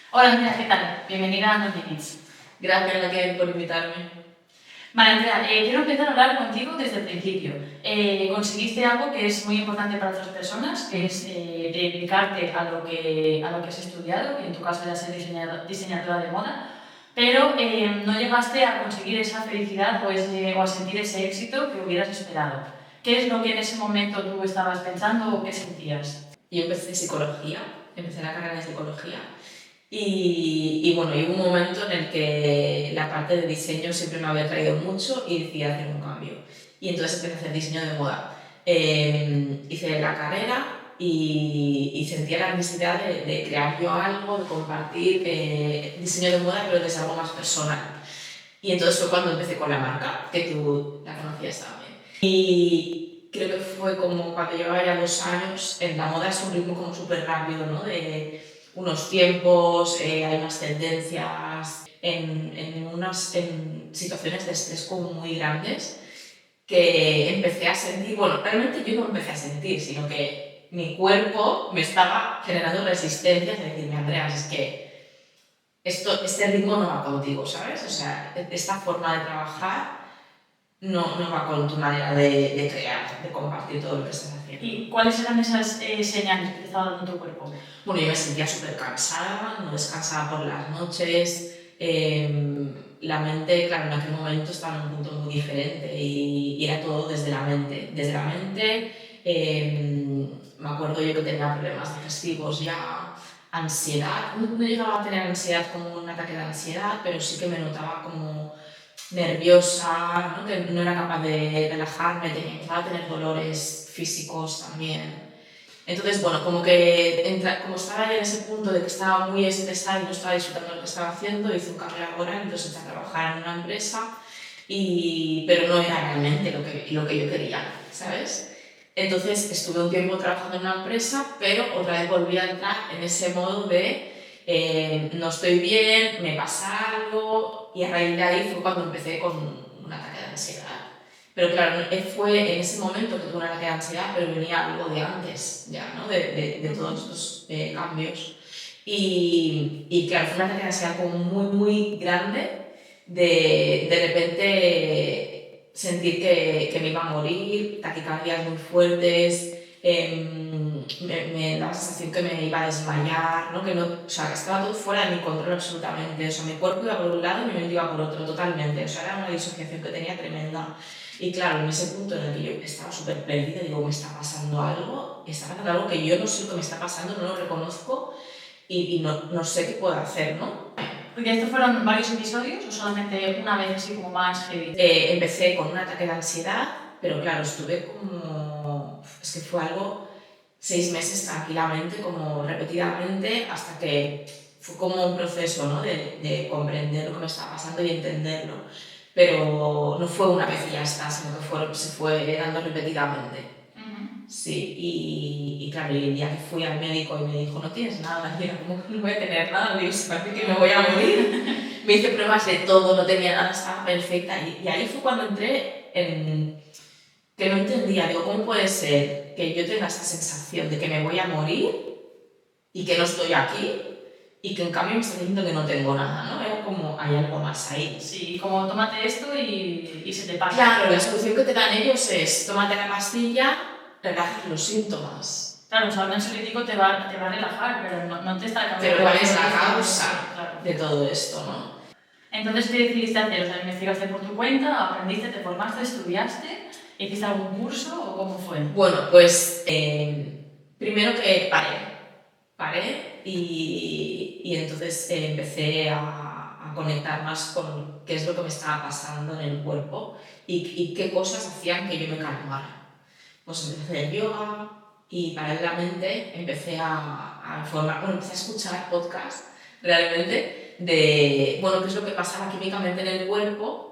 Hola Andrea, ¿qué tal? Bienvenida a No Minutes. Gracias, Raquel, por invitarme. Vale, Andrea, quiero empezar a hablar contigo desde el principio. Conseguiste algo que es muy importante para otras personas, que es dedicarte a lo que has estudiado, que en tu caso era ser diseñadora de moda, pero no llegaste a conseguir esa felicidad o a sentir ese éxito que hubieras esperado. ¿Qué es lo que en ese momento tú estabas pensando o qué sentías? Yo empecé la carrera de psicología y bueno, hubo un momento en el que la parte de diseño siempre me había traído mucho y decidí hacer un cambio. Y entonces empecé a hacer diseño de moda. Hice la carrera y sentía la necesidad de crear yo algo, de compartir diseño de moda, pero desde algo más personal. Y entonces fue cuando empecé con la marca, que tú la conocías también. Y creo que fue como cuando llevaba ya 2 años, en la moda es un ritmo como súper rápido, ¿no? De unos tiempos, hay unas tendencias, en situaciones de estrés como muy grandes, que empecé a sentir, bueno, realmente yo no empecé a sentir, sino que mi cuerpo me estaba generando resistencias de decirme, Andrea, es que este ritmo no va contigo, ¿sabes? O sea, esta forma de trabajar no va con tu manera de crear, de compartir todo lo que estás haciendo. ¿Y cuáles eran esas señales que te estaba dando tu cuerpo? Bueno, yo me sentía súper cansada, no descansaba por las noches, la mente, claro, en aquel momento estaba en un punto muy diferente y era todo desde la mente. Desde la mente, me acuerdo yo que tenía problemas digestivos ya, ansiedad, no llegaba a tener ansiedad como un ataque de ansiedad, pero sí que me notaba como nerviosa, ¿no? Que no era capaz de relajarme, empezaba a tener dolores físicos también. Entonces, bueno, como estaba ya en ese punto de que estaba muy estresada y no estaba disfrutando de lo que estaba haciendo, hice un cambio laboral, entonces empecé a trabajar en una empresa, pero no era realmente lo que yo quería, ¿sabes? Entonces estuve un tiempo trabajando en una empresa, pero otra vez volví a entrar en ese modo de no estoy bien, me pasa algo, y a raíz de ahí fue cuando empecé con un ataque de ansiedad. Pero claro, fue en ese momento que tuve un ataque de ansiedad, pero venía algo de antes ya, ¿no? De todos estos cambios. Y claro, fue un ataque de ansiedad como muy, muy grande, de repente sentir que me iba a morir, taquicardias muy fuertes, me daba la sensación que me iba a desmayar, ¿no? O sea, que estaba todo fuera de mi control absolutamente. O sea, mi cuerpo iba por un lado y mi mente iba por otro, totalmente. O sea, era una disociación que tenía tremenda. Y claro, en ese punto en el que yo estaba súper perdida, digo, me está pasando algo, que yo no sé lo que me está pasando, no lo reconozco y no sé qué puedo hacer, ¿no? Porque estos fueron varios episodios o solamente una vez así como más heavy. Empecé con un ataque de ansiedad, pero claro, estuve como... Es que fue algo 6 meses tranquilamente, como repetidamente, hasta que fue como un proceso, ¿no? de comprender lo que me estaba pasando y entenderlo. Pero no fue una vez y ya está, sino que se fue dando repetidamente. Sí, y claro, el día que fui al médico y me dijo, no tienes nada, y era como que no voy a tener nada, digo, se parece que me voy a morir. Me hice pruebas de todo, no tenía nada, estaba perfecta. Y ahí fue cuando entré en que no entendía, digo, ¿cómo puede ser que yo tenga esa sensación de que me voy a morir y que no estoy aquí y que en cambio me está diciendo que no tengo nada, ¿no? Era como, hay algo más ahí. Sí, como tómate esto y se te pasa. Claro, la solución que te dan ellos es, tómate la pastilla, relajas los síntomas. Claro, o sea, un ansiolítico te va a relajar, pero no te está cambiando. Pero ¿cuál es la causa claro, de todo esto, no? Entonces, ¿qué decidiste hacer? O sea, ¿investigaste por tu cuenta, aprendiste, te formaste, estudiaste? ¿Hiciste algún curso o cómo fue? Bueno, pues primero que paré y entonces empecé a conectar más con qué es lo que me estaba pasando en el cuerpo y qué cosas hacían que yo me calmara. Pues empecé a hacer yoga y paralelamente empecé empecé a escuchar podcasts realmente de, bueno, qué es lo que pasaba químicamente en el cuerpo,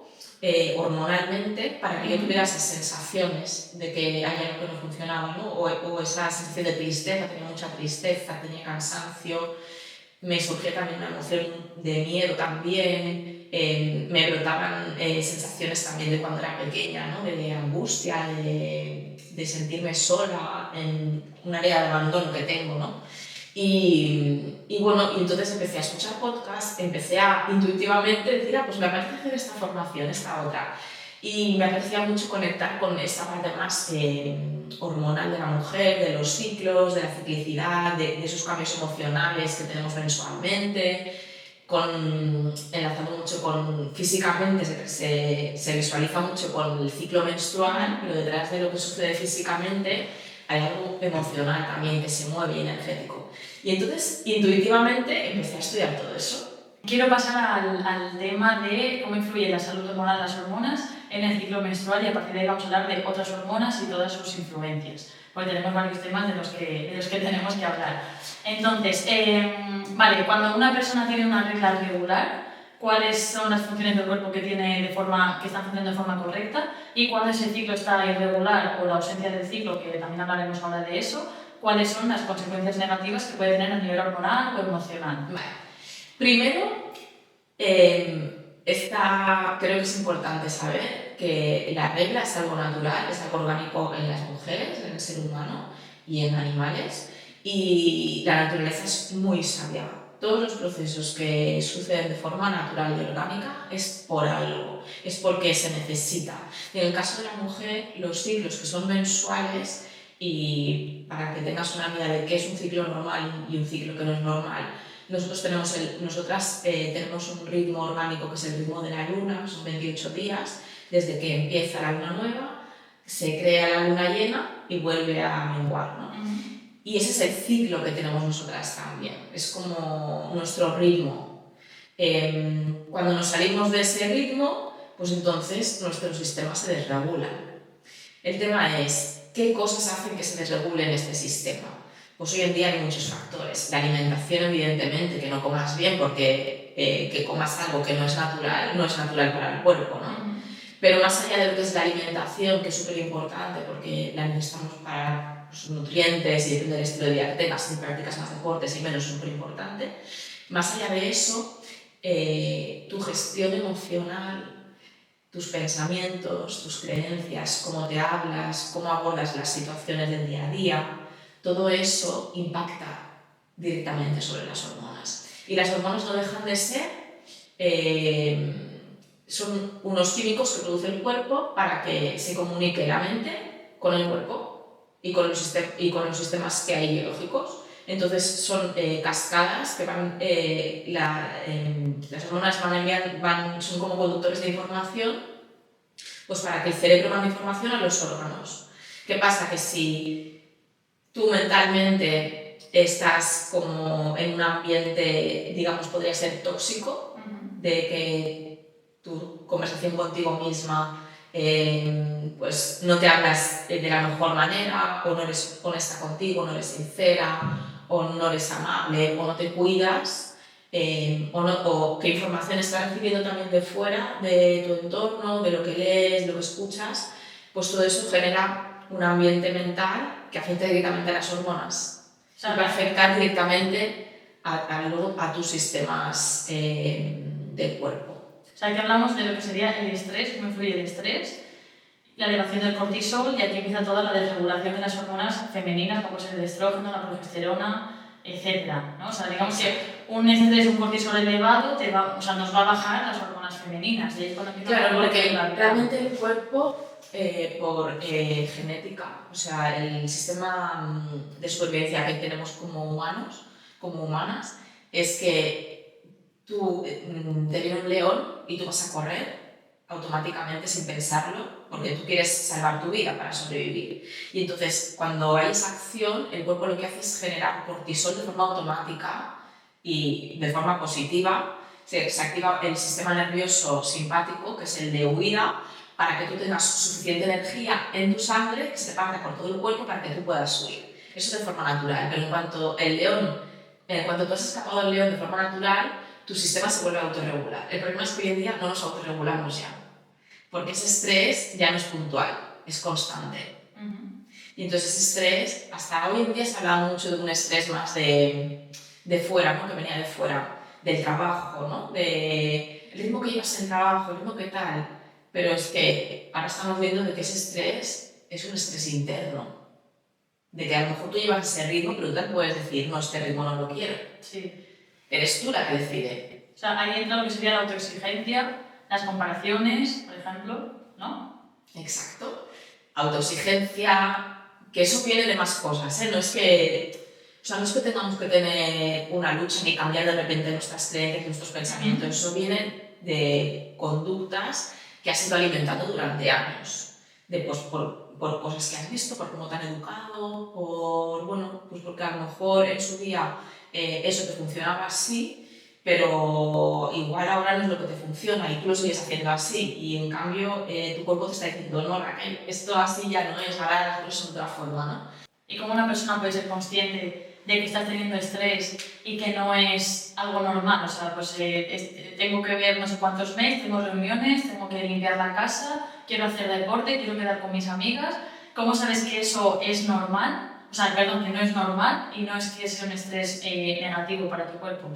hormonalmente, para que yo tuviera esas sensaciones de que hay algo que no funcionaba, ¿no? O esa sensación de tristeza, tenía mucha tristeza, tenía cansancio, me surgía también una emoción de miedo también, me brotaban sensaciones también de cuando era pequeña, ¿no? De angustia, de sentirme sola en un área de abandono que tengo, ¿no? Y bueno, y entonces empecé a escuchar podcasts, empecé a intuitivamente decir, pues me apetece hacer esta formación, esta otra. Y me apetecía mucho conectar con esta parte más hormonal de la mujer, de los ciclos, de la ciclicidad, de esos cambios emocionales que tenemos mensualmente, enlazando mucho con físicamente, se visualiza mucho con el ciclo menstrual, pero detrás de lo que sucede físicamente hay algo emocional también que se mueve y energético. Y entonces, intuitivamente, empecé a estudiar todo eso. Quiero pasar al tema de cómo influye la salud hormonal, las hormonas, en el ciclo menstrual, y a partir de ahí vamos a hablar de otras hormonas y todas sus influencias, porque tenemos varios temas de los que tenemos que hablar. Entonces, vale, cuando una persona tiene una regla regular, ¿cuáles son las funciones del cuerpo que están funcionando de forma correcta? Y cuando ese ciclo está irregular o la ausencia del ciclo, que también hablaremos ahora de eso, ¿cuáles son las consecuencias negativas que puede tener a nivel hormonal o emocional? Vale. Primero, creo que es importante saber que la regla es algo natural, es algo orgánico en las mujeres, en el ser humano y en animales, y la naturaleza es muy sabia. Todos los procesos que suceden de forma natural y orgánica es por algo, es porque se necesita. En el caso de la mujer, los ciclos que son mensuales, y para que tengas una idea de qué es un ciclo normal y un ciclo que no es normal, nosotras tenemos un ritmo orgánico que es el ritmo de la luna, son 28 días, desde que empieza la luna nueva, se crea la luna llena y vuelve a menguar, ¿no? Y ese es el ciclo que tenemos nosotras también, es como nuestro ritmo. Cuando nos salimos de ese ritmo, pues entonces nuestros sistemas se desregulan. El tema es, ¿qué cosas hacen que se desregulen este sistema? Pues hoy en día hay muchos factores. La alimentación, evidentemente, que no comas bien porque que comas algo que no es natural para el cuerpo, ¿no? Pero más allá de lo que es la alimentación, que es súper importante porque la necesitamos para los nutrientes y depende del estilo de vida que tengas, si practicas más deportes y menos, es súper importante. Más allá de eso, tu gestión emocional, tus pensamientos, tus creencias, cómo te hablas, cómo abordas las situaciones del día a día, todo eso impacta directamente sobre las hormonas. Y las hormonas no dejan de ser, son unos químicos que produce el cuerpo para que se comunique la mente con el cuerpo y con los sistemas que hay biológicos. Entonces son cascadas que van, las hormonas son como conductores de información, pues para que el cerebro mande información a los órganos. ¿Qué pasa? Que si tú mentalmente estás como en un ambiente, digamos, podría ser tóxico, de que tu conversación contigo misma pues no te hablas de la mejor manera, o no eres honesta contigo, no eres sincera, o no eres amable, o no te cuidas, o qué información estás recibiendo también de fuera, de tu entorno, de lo que lees, de lo que escuchas, pues todo eso genera un ambiente mental que afecta directamente a las hormonas. O sea, va a afectar directamente a tus sistemas del cuerpo. O sea, aquí hablamos de lo que sería el estrés, cómo influye el estrés, la elevación del cortisol, y aquí empieza toda la desregulación de las hormonas femeninas, como es el estrógeno, la progesterona, etc., ¿no? O sea, digamos que un estrés, un cortisol elevado nos va a bajar las hormonas femeninas. Y claro, porque realmente el cuerpo, por genética, o sea, el sistema de supervivencia que tenemos como humanos, como humanas, es que tú te viene un león y tú vas a correr automáticamente sin pensarlo, porque tú quieres salvar tu vida para sobrevivir. Y entonces, cuando hay esa acción, el cuerpo lo que hace es generar cortisol de forma automática y de forma positiva. Se activa el sistema nervioso simpático, que es el de huida, para que tú tengas suficiente energía en tu sangre que se te parta por todo el cuerpo para que tú puedas huir. Eso de forma natural, pero en cuanto tú has escapado del león de forma natural, tu sistema se vuelve a autorregular. El problema es que hoy en día no nos autorregulamos ya, porque ese estrés ya no es puntual, es constante. Y entonces ese estrés, hasta hoy en día se habla mucho de un estrés más de fuera, ¿no? Que venía de fuera, del trabajo, ¿no? El ritmo que llevas en el trabajo, el ritmo que tal. Pero es que ahora estamos viendo de que ese estrés es un estrés interno, de que a lo mejor tú llevas ese ritmo, pero tú también puedes decir, no, este ritmo no lo quiero. Sí. Eres tú la que decide. O sea, ahí entra lo que sería la autoexigencia, las comparaciones, por ejemplo, ¿no? Exacto. Autoexigencia, que eso viene de más cosas, ¿eh? No es que tengamos que tener una lucha ni cambiar de repente nuestras creencias, nuestros pensamientos. Eso viene de conductas que has ido alimentando durante años. Por cosas que has visto, por cómo te han educado, porque a lo mejor en su día eso te funcionaba así, pero igual ahora no es lo que te funciona y tú lo sigues haciendo así y en cambio tu cuerpo te está diciendo, no, Raquel, esto así ya no es, ahora las cosas son de otra forma, ¿no? ¿Y cómo una persona puede ser consciente de que estás teniendo estrés y que no es algo normal? O sea, pues tengo que ver no sé cuántos mails, tengo reuniones, tengo que limpiar la casa, quiero hacer deporte, quiero quedar con mis amigas. ¿Cómo sabes que eso es normal? O sea, perdón, que no es normal y no es que sea un estrés negativo para tu cuerpo.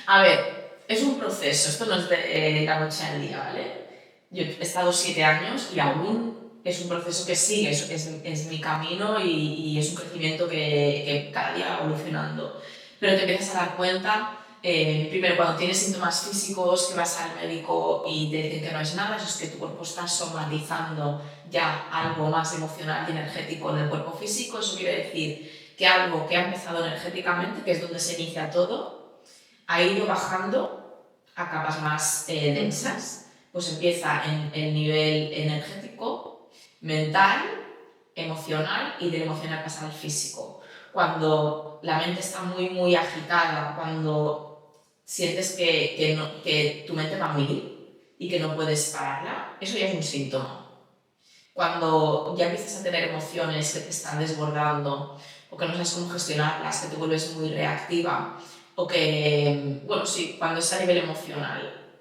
A ver, es un proceso, esto no es de la noche al día, ¿vale? Yo he estado 7 años y aún es un proceso que sigue, es mi camino y es un crecimiento que cada día va evolucionando. Pero te empiezas a dar cuenta, primero cuando tienes síntomas físicos, que vas al médico y te dicen que no es nada, eso es que tu cuerpo está somatizando ya algo más emocional y energético en el cuerpo físico. Eso quiere decir que algo que ha empezado energéticamente, que es donde se inicia todo, ha ido bajando a capas más densas, pues empieza en el nivel energético, mental, emocional y del emocional pasa al físico. Cuando la mente está muy agitada, cuando sientes que tu mente va a mil y que no puedes pararla, eso ya es un síntoma. Cuando ya empiezas a tener emociones que te están desbordando o que no sabes cómo gestionarlas, que te vuelves muy reactiva o que, cuando es a nivel emocional,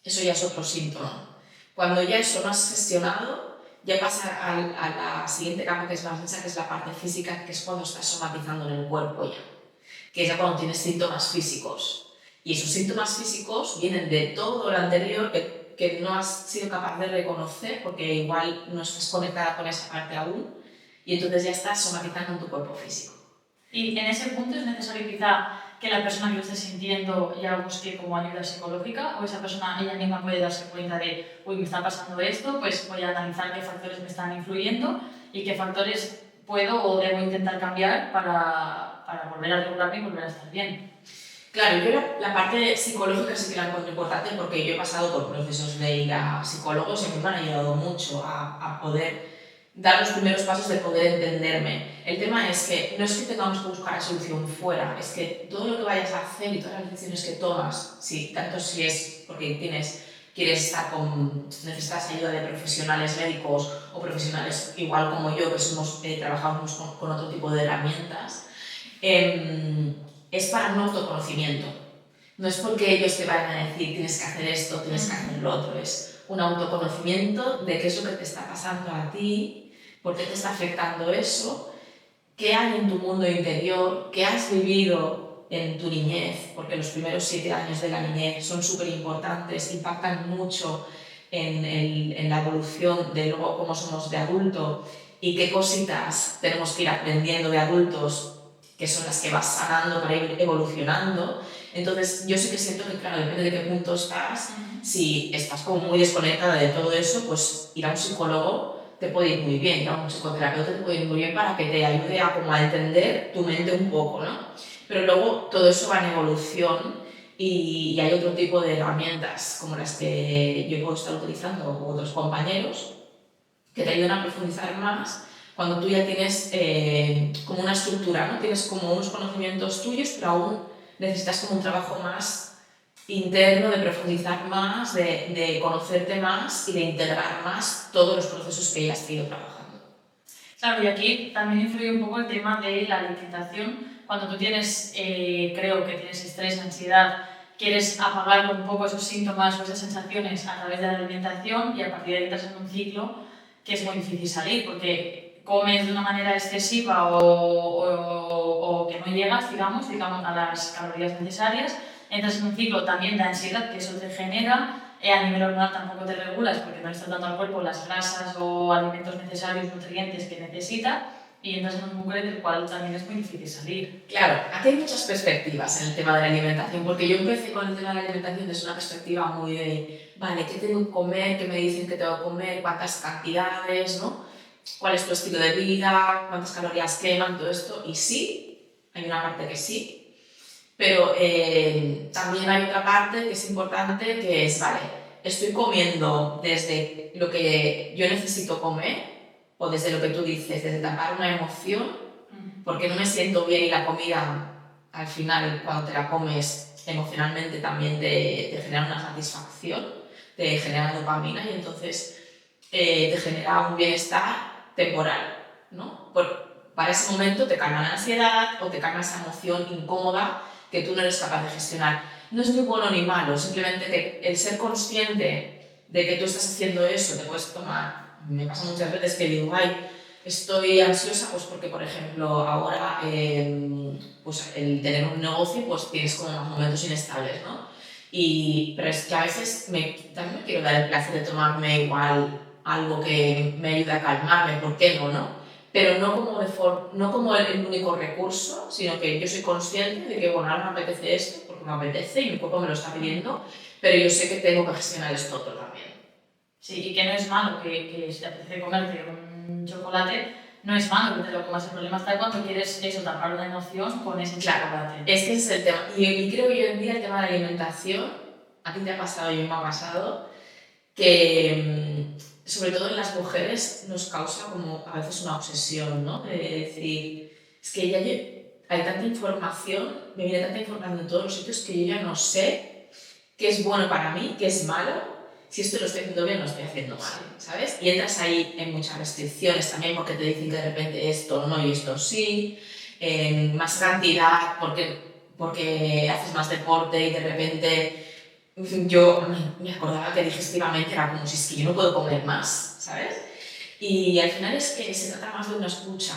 eso ya es otro síntoma. Cuando ya eso lo has gestionado, ya pasa a la siguiente capa que es más densa, que es la parte física, que es cuando estás somatizando en el cuerpo ya, que es ya cuando tienes síntomas físicos. Y esos síntomas físicos vienen de todo lo anterior que no has sido capaz de reconocer porque igual no estás conectada con esa parte aún y entonces ya estás somatizando en tu cuerpo físico. Y en ese punto es necesario quizá que la persona que lo esté sintiendo ya busque como ayuda psicológica o esa persona ella misma puede darse cuenta de uy, me está pasando esto, pues voy a analizar qué factores me están influyendo y qué factores puedo o debo intentar cambiar para volver a regularme y volver a estar bien. Claro, yo la parte psicológica sí que la encuentro importante porque yo he pasado por procesos de ir a psicólogos y a mí me han ayudado mucho a poder dar los primeros pasos de poder entenderme. El tema es que no es que tengamos que buscar la solución fuera, es que todo lo que vayas a hacer y todas las decisiones que tomas, tanto si es porque necesitas ayuda de profesionales médicos o profesionales igual como yo que trabajamos con otro tipo de herramientas, es para un autoconocimiento. No es porque ellos te vayan a decir tienes que hacer esto, tienes que hacer lo otro, es un autoconocimiento de qué es lo que te está pasando a ti, por qué te está afectando eso, qué hay en tu mundo interior, qué has vivido en tu niñez, porque los primeros 7 años de la niñez son súper importantes, impactan mucho en la evolución de luego cómo somos de adulto y qué cositas tenemos que ir aprendiendo de adultos que son las que vas sanando para ir evolucionando. Entonces yo sí que siento que, claro, depende de qué punto estás, si estás como muy desconectada de todo eso, pues ir a un psicólogo te puede ir muy bien, ir a un psicoterapeuta te puede ir muy bien para que te ayude a entender tu mente un poco, ¿no? Pero luego todo eso va en evolución y hay otro tipo de herramientas como las que yo puedo estar utilizando o otros compañeros que te ayudan a profundizar más cuando tú ya tienes como una estructura, ¿no? Tienes como unos conocimientos tuyos, pero aún necesitas como un trabajo más interno, de profundizar más, de conocerte más y de integrar más todos los procesos que ya has ido trabajando. Claro, y aquí también influye un poco el tema de la alimentación. Cuando tú tienes, creo que tienes estrés, ansiedad, quieres apagar un poco esos síntomas o esas sensaciones a través de la alimentación y a partir de ahí entras en un ciclo que es muy difícil salir porque comes de una manera excesiva o que no llegas, digamos, a las calorías necesarias, entras en un ciclo también de ansiedad que eso te genera, a nivel hormonal tampoco te regulas porque no le estás dando al cuerpo las grasas o alimentos necesarios, nutrientes que necesita y entras en un bucle del cual también es muy difícil salir. Claro, aquí hay muchas perspectivas en el tema de la alimentación, porque yo empecé con el tema de la alimentación desde una perspectiva muy de, vale, ¿qué tengo que comer? ¿Qué me dicen que tengo que comer? ¿Cuántas cantidades? ¿No? ¿Cuál es tu estilo de vida? ¿Cuántas calorías queman? Todo esto. Y sí, hay una parte que sí, pero también hay otra parte que es importante, que es, vale, estoy comiendo desde lo que yo necesito comer, o desde lo que tú dices, desde tapar una emoción, porque no me siento bien y la comida, al final, cuando te la comes emocionalmente también te genera una satisfacción, te genera dopamina y entonces te genera un bienestar temporal, ¿no? Para ese momento te calma la ansiedad o te calma esa emoción incómoda que tú no eres capaz de gestionar. No es ni bueno ni malo, simplemente que el ser consciente de que tú estás haciendo eso, te puedes tomar. Me pasa muchas veces que digo, ay, estoy ansiosa pues porque, por ejemplo, ahora pues el tener un negocio pues tienes como unos momentos inestables, ¿no? Pero es que a veces también me quiero dar el placer de tomarme igual algo que me ayude a calmarme, ¿por qué no, no? Pero no como el único recurso, sino que yo soy consciente de que, bueno, ahora me apetece esto, porque me apetece y mi cuerpo me lo está pidiendo, pero yo sé que tengo que gestionar esto otro también. Sí, y que no es malo que si te apetece comerte un chocolate, no es malo que te lo comas. El problema está cuando quieres eso, tapar una emoción con ese chocolate. Es que ese es el tema. Y creo que hoy en día el tema de la alimentación, a ti te ha pasado y a mí me ha pasado, que sobre todo en las mujeres nos causa como a veces una obsesión, ¿no? De decir, es que ya hay tanta información, me viene tanta información en todos los sitios que yo ya no sé qué es bueno para mí, qué es malo, si esto lo estoy haciendo bien o lo estoy haciendo mal, ¿sabes? Y entras ahí en muchas restricciones también porque te dicen que de repente esto no y esto sí, en más cantidad porque haces más deporte y de repente yo me acordaba que digestivamente era como si es que yo no puedo comer más, ¿sabes? Y al final es que se trata más de una escucha,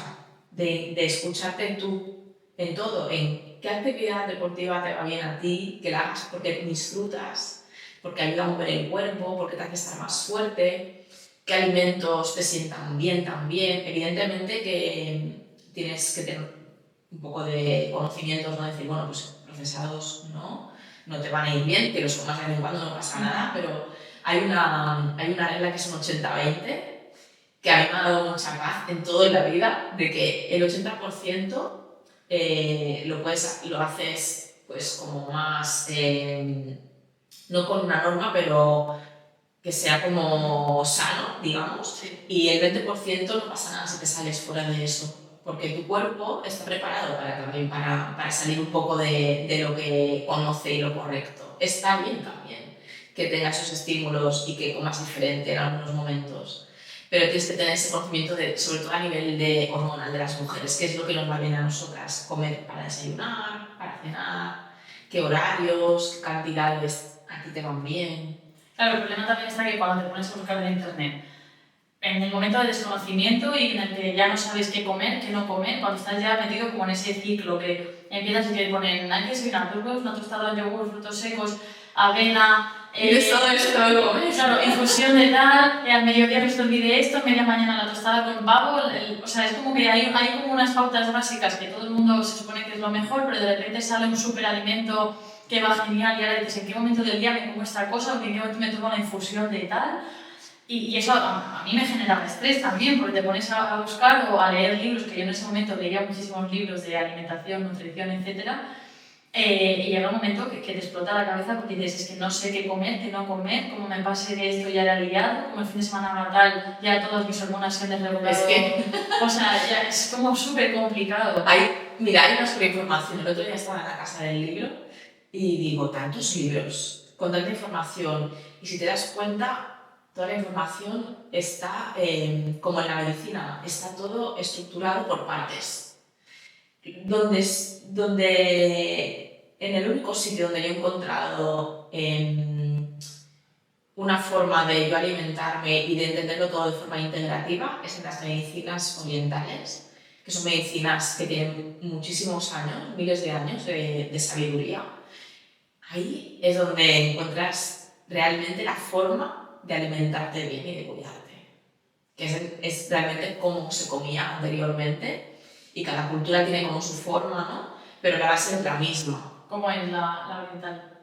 de escucharte tú en todo, en qué actividad deportiva te va bien a ti, que la hagas porque disfrutas, porque ayuda a mover el cuerpo, porque te hace estar más fuerte, qué alimentos te sientan bien también. Evidentemente que tienes que tener un poco de conocimientos, no decir, bueno, pues procesados no te van a ir bien, que los comas de vez en cuando no pasa nada, pero hay una regla que es un 80-20, que a mí me ha dado mucha paz en todo en la vida, de que el 80% lo haces pues como más, no con una norma, pero que sea como sano, digamos, y el 20% no pasa nada si te sales fuera de eso, porque tu cuerpo está preparado también para salir un poco de lo que conoce y lo correcto. Está bien también que tengas esos estímulos y que comas diferente en algunos momentos, pero tienes que tener ese conocimiento, sobre todo a nivel de hormonal de las mujeres, qué es lo que nos va bien a nosotras, comer para desayunar, para cenar, qué horarios, qué cantidades a ti te van bien. Claro, el problema también está que cuando te pones a buscar en internet, en el momento de desconocimiento y en el que ya no sabes qué comer, qué no comer, cuando estás ya metido como en ese ciclo que empiezas y te ponen, hay que desayunar dos huevos, una tostada de yogur, frutos secos, avena, todo esto lo comes. Claro, infusión de tal, al mediodía que se te olvide esto, media mañana la tostada con pavo, o sea, es como que hay como unas pautas básicas que todo el mundo se supone que es lo mejor, pero de repente sale un superalimento que va genial y ahora dices, ¿en qué momento del día me como esta cosa o en qué momento me tomo la infusión de tal? Y eso a mí me generaba estrés también, porque te pones a buscar o a leer libros, que yo en ese momento leía muchísimos libros de alimentación, nutrición, etc. Y llega un momento que te explota la cabeza porque dices, es que no sé qué comer, qué no comer, como me pase de esto ya era liado, como el fin de semana natal ya todas mis hormonas se han desregulado. Es que... O sea, ya es como súper complicado. Mira, hay una sobreinformación. El otro día estaba en la casa del libro y digo, tantos libros, con tanta información, y si te das cuenta, toda la información está, como en la medicina, está todo estructurado por partes. Donde en el único sitio donde yo he encontrado una forma de yo alimentarme y de entenderlo todo de forma integrativa es en las medicinas orientales, que son medicinas que tienen muchísimos años, miles de años de sabiduría. Ahí es donde encuentras realmente la forma de alimentarte bien y de cuidarte. que es realmente cómo se comía anteriormente, y cada cultura tiene como su forma, ¿no? Pero la base es la misma. ¿Cómo es la oriental?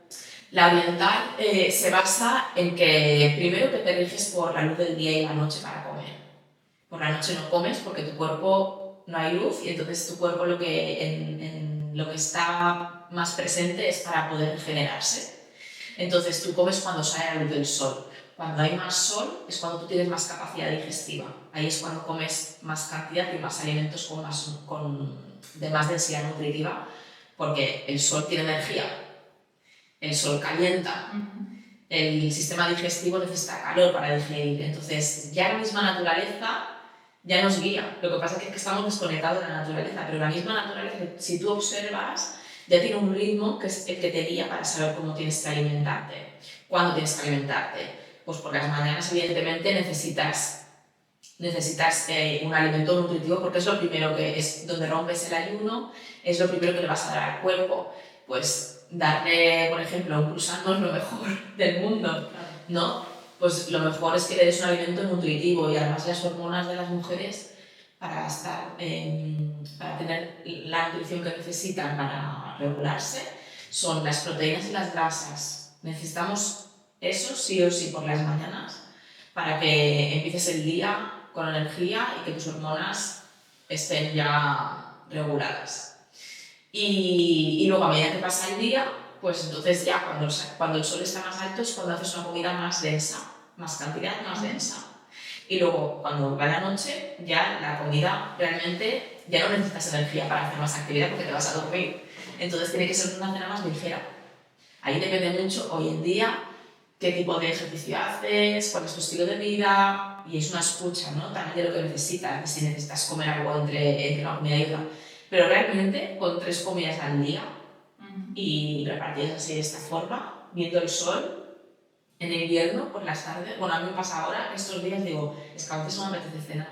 La oriental se basa en que primero que te riges por la luz del día y la noche para comer. Por la noche no comes porque tu cuerpo no hay luz, y entonces tu cuerpo lo que lo que está más presente es para poder regenerarse. Entonces tú comes cuando sale la luz del sol. Cuando hay más sol es cuando tú tienes más capacidad digestiva. Ahí es cuando comes más cantidad y más alimentos de más densidad nutritiva, porque el sol tiene energía, el sol calienta, el sistema digestivo necesita calor para digerir. Entonces ya la misma naturaleza ya nos guía. Lo que pasa es que estamos desconectados de la naturaleza, pero la misma naturaleza, si tú observas, ya tiene un ritmo que es el que te guía para saber cómo tienes que alimentarte. ¿Cuándo tienes que alimentarte? Pues por las mañanas, evidentemente, necesitas un alimento nutritivo, porque es lo primero que es donde rompes el ayuno, es lo primero que le vas a dar al cuerpo. Pues darle, por ejemplo, un croissant no es lo mejor del mundo, ¿no? Pues lo mejor es que le des un alimento nutritivo, y además las hormonas de las mujeres para tener la nutrición que necesitan para regularse son las proteínas y las grasas. Necesitamos eso sí o sí por las mañanas para que empieces el día con energía y que tus hormonas estén ya reguladas. Y luego, a medida que pasa el día, pues entonces ya cuando el sol está más alto es cuando haces una comida más densa, más cantidad, más densa. Y luego, cuando va la noche, ya la comida realmente ya no necesitas energía para hacer más actividad porque te vas a dormir. Entonces tiene que ser una cena más ligera. Ahí depende mucho hoy en día qué tipo de ejercicio haces, cuál es tu estilo de vida, y es una escucha, ¿no? También de lo que necesitas, si necesitas comer algo entre una comida y otra. Pero realmente, con 3 comidas al día y repartidas así de esta forma, viendo el sol, en invierno, por las tardes, bueno, a mí me pasa ahora, estos días digo, es que a veces no me apetece cenar.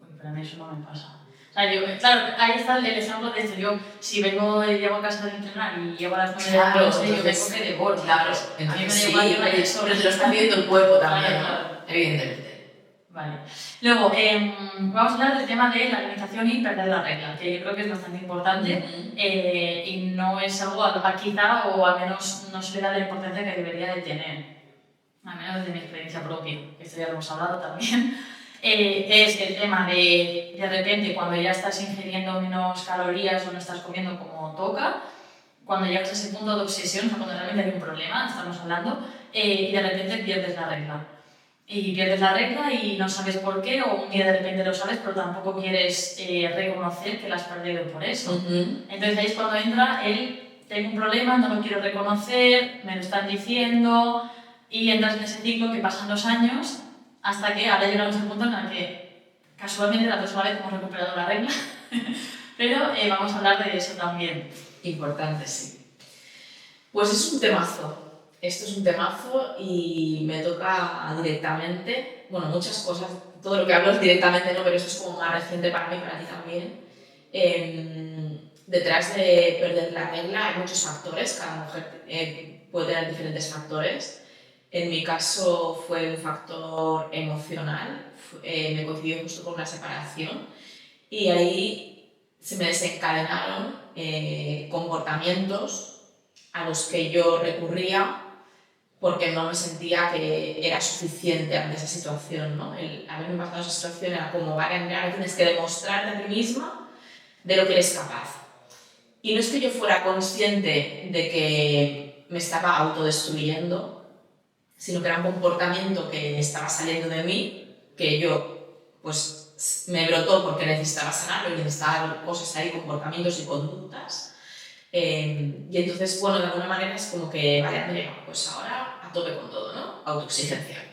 Uy, para mí eso no me pasa. O sea, claro, ahí está el ejemplo de esto. Yo, si llego a casa de entrenar y llego a las 9 de la noche, yo tengo que devoro. Claro, a mí me da sí, igual que vaya sobre. pero te lo está pidiendo el cuerpo también, claro. Evidentemente. Vale. Luego, vamos a hablar del tema de la alimentación y perder la regla, que yo creo que es bastante importante y no es algo quizá, o al menos no se le da la importancia que debería de tener, al menos desde mi experiencia propia, que esto ya lo hemos hablado también. Es el tema de repente, cuando ya estás ingiriendo menos calorías o no estás comiendo como toca, cuando llegas a ese punto de obsesión, o sea, cuando realmente hay un problema, estamos hablando, y de repente pierdes la regla. Y pierdes la regla y no sabes por qué, o un día de repente lo sabes, pero tampoco quieres reconocer que la has perdido por eso. Entonces ahí es cuando entra tengo un problema, no lo quiero reconocer, me lo están diciendo, y entras en ese ciclo que pasan los años, hasta que ahora llegamos al punto en el que casualmente la próxima vez hemos recuperado la regla, pero vamos a hablar de eso también. Importante, sí. Pues es un temazo. Esto es un temazo y me toca directamente, bueno, muchas cosas, todo lo que hablo es directamente, no, pero eso es como más reciente para mí, para ti también. Detrás de perder la regla hay muchos factores, cada mujer puede tener diferentes factores. En mi caso fue un factor emocional, me coincidió justo con una separación, y ahí se me desencadenaron comportamientos a los que yo recurría porque no me sentía que era suficiente ante esa situación, ¿no? Haberme pasado esa situación era como, vale, Andrea, tienes que demostrarte a ti misma de lo que eres capaz. Y no es que yo fuera consciente de que me estaba autodestruyendo, sino que era un comportamiento que estaba saliendo de mí, que yo, pues, me brotó porque necesitaba sanarlo y necesitaba cosas ahí, comportamientos y conductas. Y entonces, bueno, de alguna manera es como que, vale, Andrea, pues ahora a tope con todo, ¿no? Autoexigencia.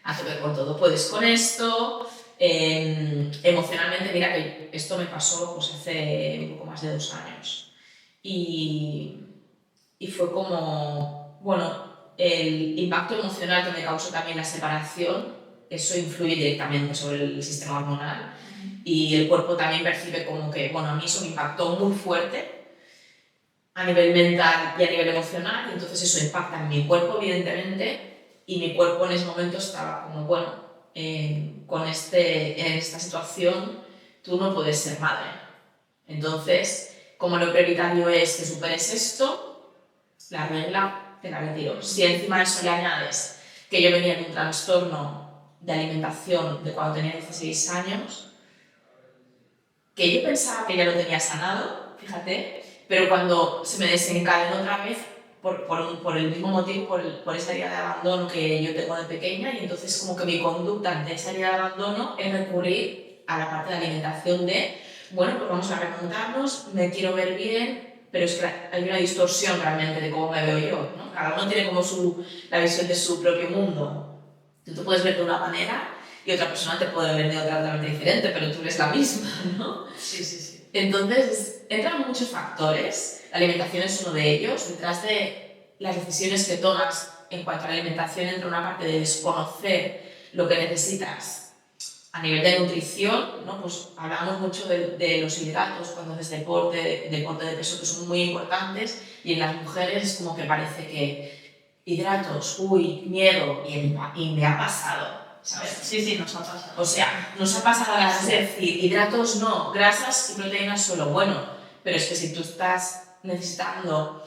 A tope con todo. Puedes con esto. Emocionalmente, mira que esto me pasó pues hace un poco más de 2 años. Y fue como, bueno, el impacto emocional que me causó también la separación, eso influye directamente sobre el sistema hormonal. Y el cuerpo también percibe como que, bueno, a mí eso me impactó muy fuerte a nivel mental y a nivel emocional, y entonces eso impacta en mi cuerpo, evidentemente, y mi cuerpo en ese momento estaba como, bueno, en esta situación tú no puedes ser madre. Entonces, como lo prioritario es que superes esto, la regla te la retiro. Si encima de eso le añades que yo venía de un trastorno de alimentación de cuando tenía 16 años, que yo pensaba que ya lo tenía sanado, fíjate, pero cuando se me desencadenó otra vez por el mismo motivo, por esa herida de abandono que yo tengo de pequeña, y entonces como que mi conducta ante esa herida de abandono es recurrir a la parte de alimentación de, bueno, pues vamos a remontarnos, me quiero ver bien, pero es que hay una distorsión realmente de cómo me veo yo, ¿no? Cada uno tiene como la visión de su propio mundo. Tú te puedes ver de una manera y otra persona te puede ver de otra totalmente diferente, pero tú eres la misma, ¿no? Sí. Entonces, entran muchos factores, la alimentación es uno de ellos. Detrás de las decisiones que tomas en cuanto a la alimentación entra una parte de desconocer lo que necesitas a nivel de nutrición, ¿no? Pues hablamos mucho de los hidratos cuando haces deporte de peso, que son muy importantes, y en las mujeres es como que parece que hidratos, uy, miedo, y me ha pasado, ¿sabes? Sí, nos ha pasado. O sea, nos ha pasado, es decir, hidratos no, grasas y proteínas solo. Bueno, pero es que si tú estás necesitando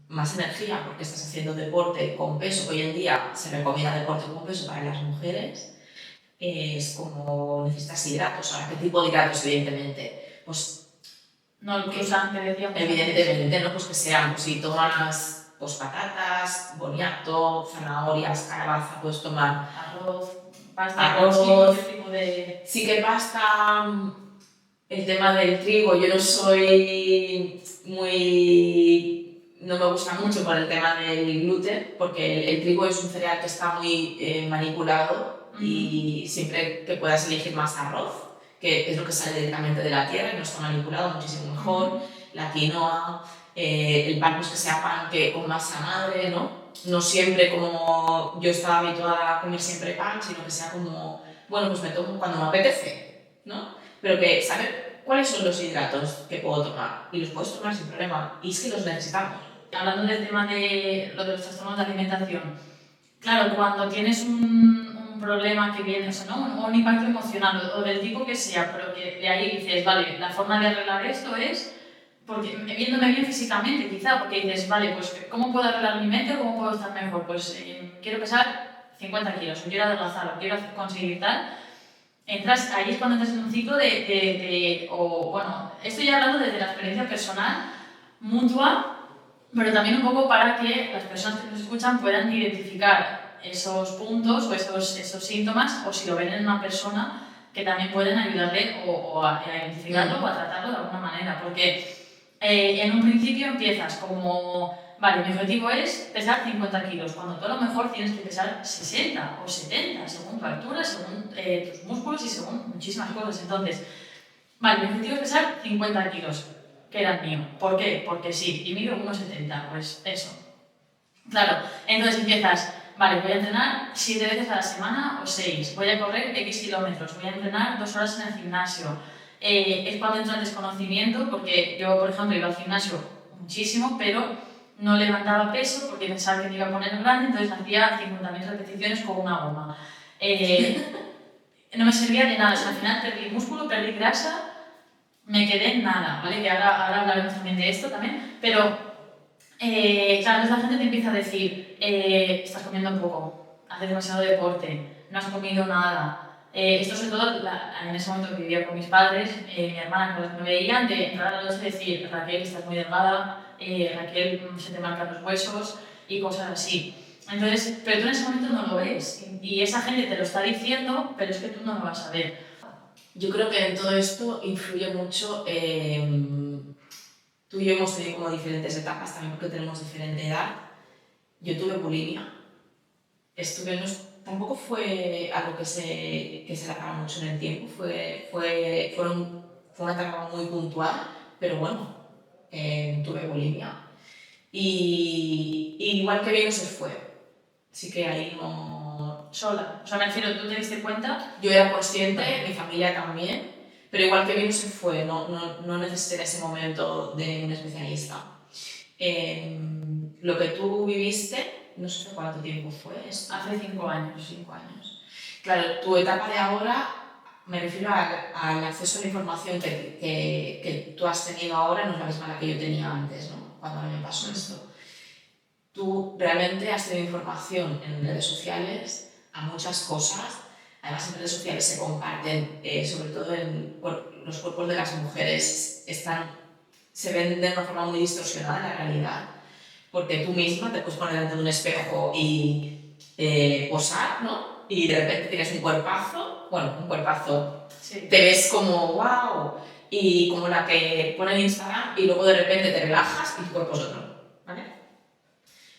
más energía porque estás haciendo deporte con peso, hoy en día se recomienda deporte con peso para las mujeres, es como necesitas hidratos. Ahora, ¿qué tipo de hidratos? Evidentemente, pues no el cruzante, decíamos. Evidentemente, ¿no? Pues que sean, pues si tomas pues patatas, boniato, zanahorias, calabaza, puedes tomar arroz, pasta, tipo de... Sí que pasta, el tema del trigo, yo no soy no me gusta mucho por el tema del gluten, porque el trigo es un cereal que está muy manipulado y siempre que puedas elegir más arroz, que es lo que sale directamente de la tierra y no está manipulado, muchísimo mejor, la quinoa, el pan pues que sea pan con masa madre, ¿no? No siempre como yo estaba habituada a comer siempre pan, sino que sea como, bueno, pues me tomo cuando me apetece, ¿no? Pero que saber cuáles son los hidratos que puedo tomar, y los puedes tomar sin problema, y es que los necesitamos. Hablando del tema de lo de los trastornos de alimentación, claro, cuando tienes un problema que viene, o sea, ¿no? un impacto emocional o del tipo que sea, pero que de ahí dices, vale, la forma de arreglar esto es porque viéndome bien físicamente, quizá, porque dices, vale, pues ¿cómo puedo arreglar mi mente o cómo puedo estar mejor? Pues quiero pesar 50 kilos, o quiero adelgazar, o quiero conseguir tal. Ahí es cuando entras en un ciclo bueno, estoy ya hablando desde la experiencia personal, mutua, pero también un poco para que las personas que nos escuchan puedan identificar esos puntos o esos síntomas, o si lo ven en una persona, que también pueden ayudarle o a identificarlo o a tratarlo de alguna manera, porque en un principio empiezas como, vale, mi objetivo es pesar 50 kilos, cuando tú a lo mejor tienes que pesar 60 o 70, según tu altura, según tus músculos y según muchísimas cosas. Entonces, vale, mi objetivo es pesar 50 kilos, que era el mío. ¿Por qué? Porque sí, y mido 1,70, pues eso. Claro, entonces empiezas, vale, voy a entrenar 7 veces a la semana o 6, voy a correr X kilómetros, voy a entrenar 2 horas en el gimnasio. Es cuando entra el desconocimiento, porque yo, por ejemplo, iba al gimnasio muchísimo, pero no levantaba peso porque pensaba que me iba a poner grande, entonces hacía 50.000 repeticiones con una goma. No me servía de nada, o sea, al final perdí músculo, perdí grasa, me quedé en nada, ¿vale? Que ahora hablaremos también de esto también, pero claro, entonces la gente te empieza a decir, estás comiendo poco, haces demasiado deporte, no has comido nada. Esto sobre todo en ese momento que vivía con mis padres, mi hermana con las que me veían, de entrar a la noche y decir, Raquel, estás muy delgada, Raquel, se te marcan los huesos y cosas así. Entonces, pero tú en ese momento no lo ves y esa gente te lo está diciendo, pero es que tú no lo vas a ver. Yo creo que en todo esto influye mucho, tú y yo hemos tenido como diferentes etapas también porque tenemos diferente edad. Yo tuve bulimia, tampoco fue algo que se alargara mucho en el tiempo, fue una etapa muy puntual, pero bueno, tuve bulimia. Y igual que bien se fue, sí que ahí no... Sola, o sea, me refiero, ¿tú te diste cuenta? Yo era consciente, mi familia también, pero igual que bien se fue, no necesité en ese momento de un especialista. Lo que tú viviste no sé cuánto tiempo fue esto. Hace 5 años. 5 años. Claro, tu etapa de ahora, me refiero al acceso a la información que tú has tenido ahora, no es la misma a la que yo tenía antes, ¿no? Cuando a mí me pasó esto. Tú realmente has tenido información en redes sociales a muchas cosas. Además, en redes sociales se comparten, sobre todo los cuerpos de las mujeres se ven de una forma muy distorsionada en la realidad, porque tú misma te puedes poner delante de un espejo y posar, ¿no? Y de repente tienes un cuerpazo, Sí. te ves como wow, y como la que pone en Instagram, y luego de repente te relajas y tu cuerpo es otro, ¿vale?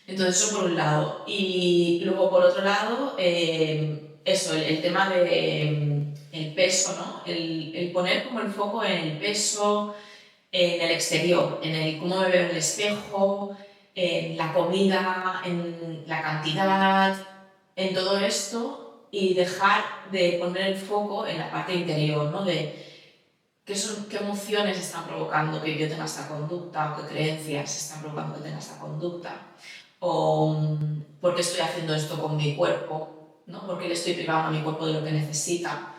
Entonces eso por un lado. Y luego por otro lado, eso, el tema de el peso, ¿no? El poner como el foco en el peso, en el exterior, en el cómo me veo en el espejo, en la comida, en la cantidad, en todo esto, y dejar de poner el foco en la parte interior, ¿no? De qué emociones están provocando que yo tenga esta conducta, o qué creencias están provocando que tenga esta conducta, o por qué estoy haciendo esto con mi cuerpo, ¿no? Por qué le estoy privando a mi cuerpo de lo que necesita.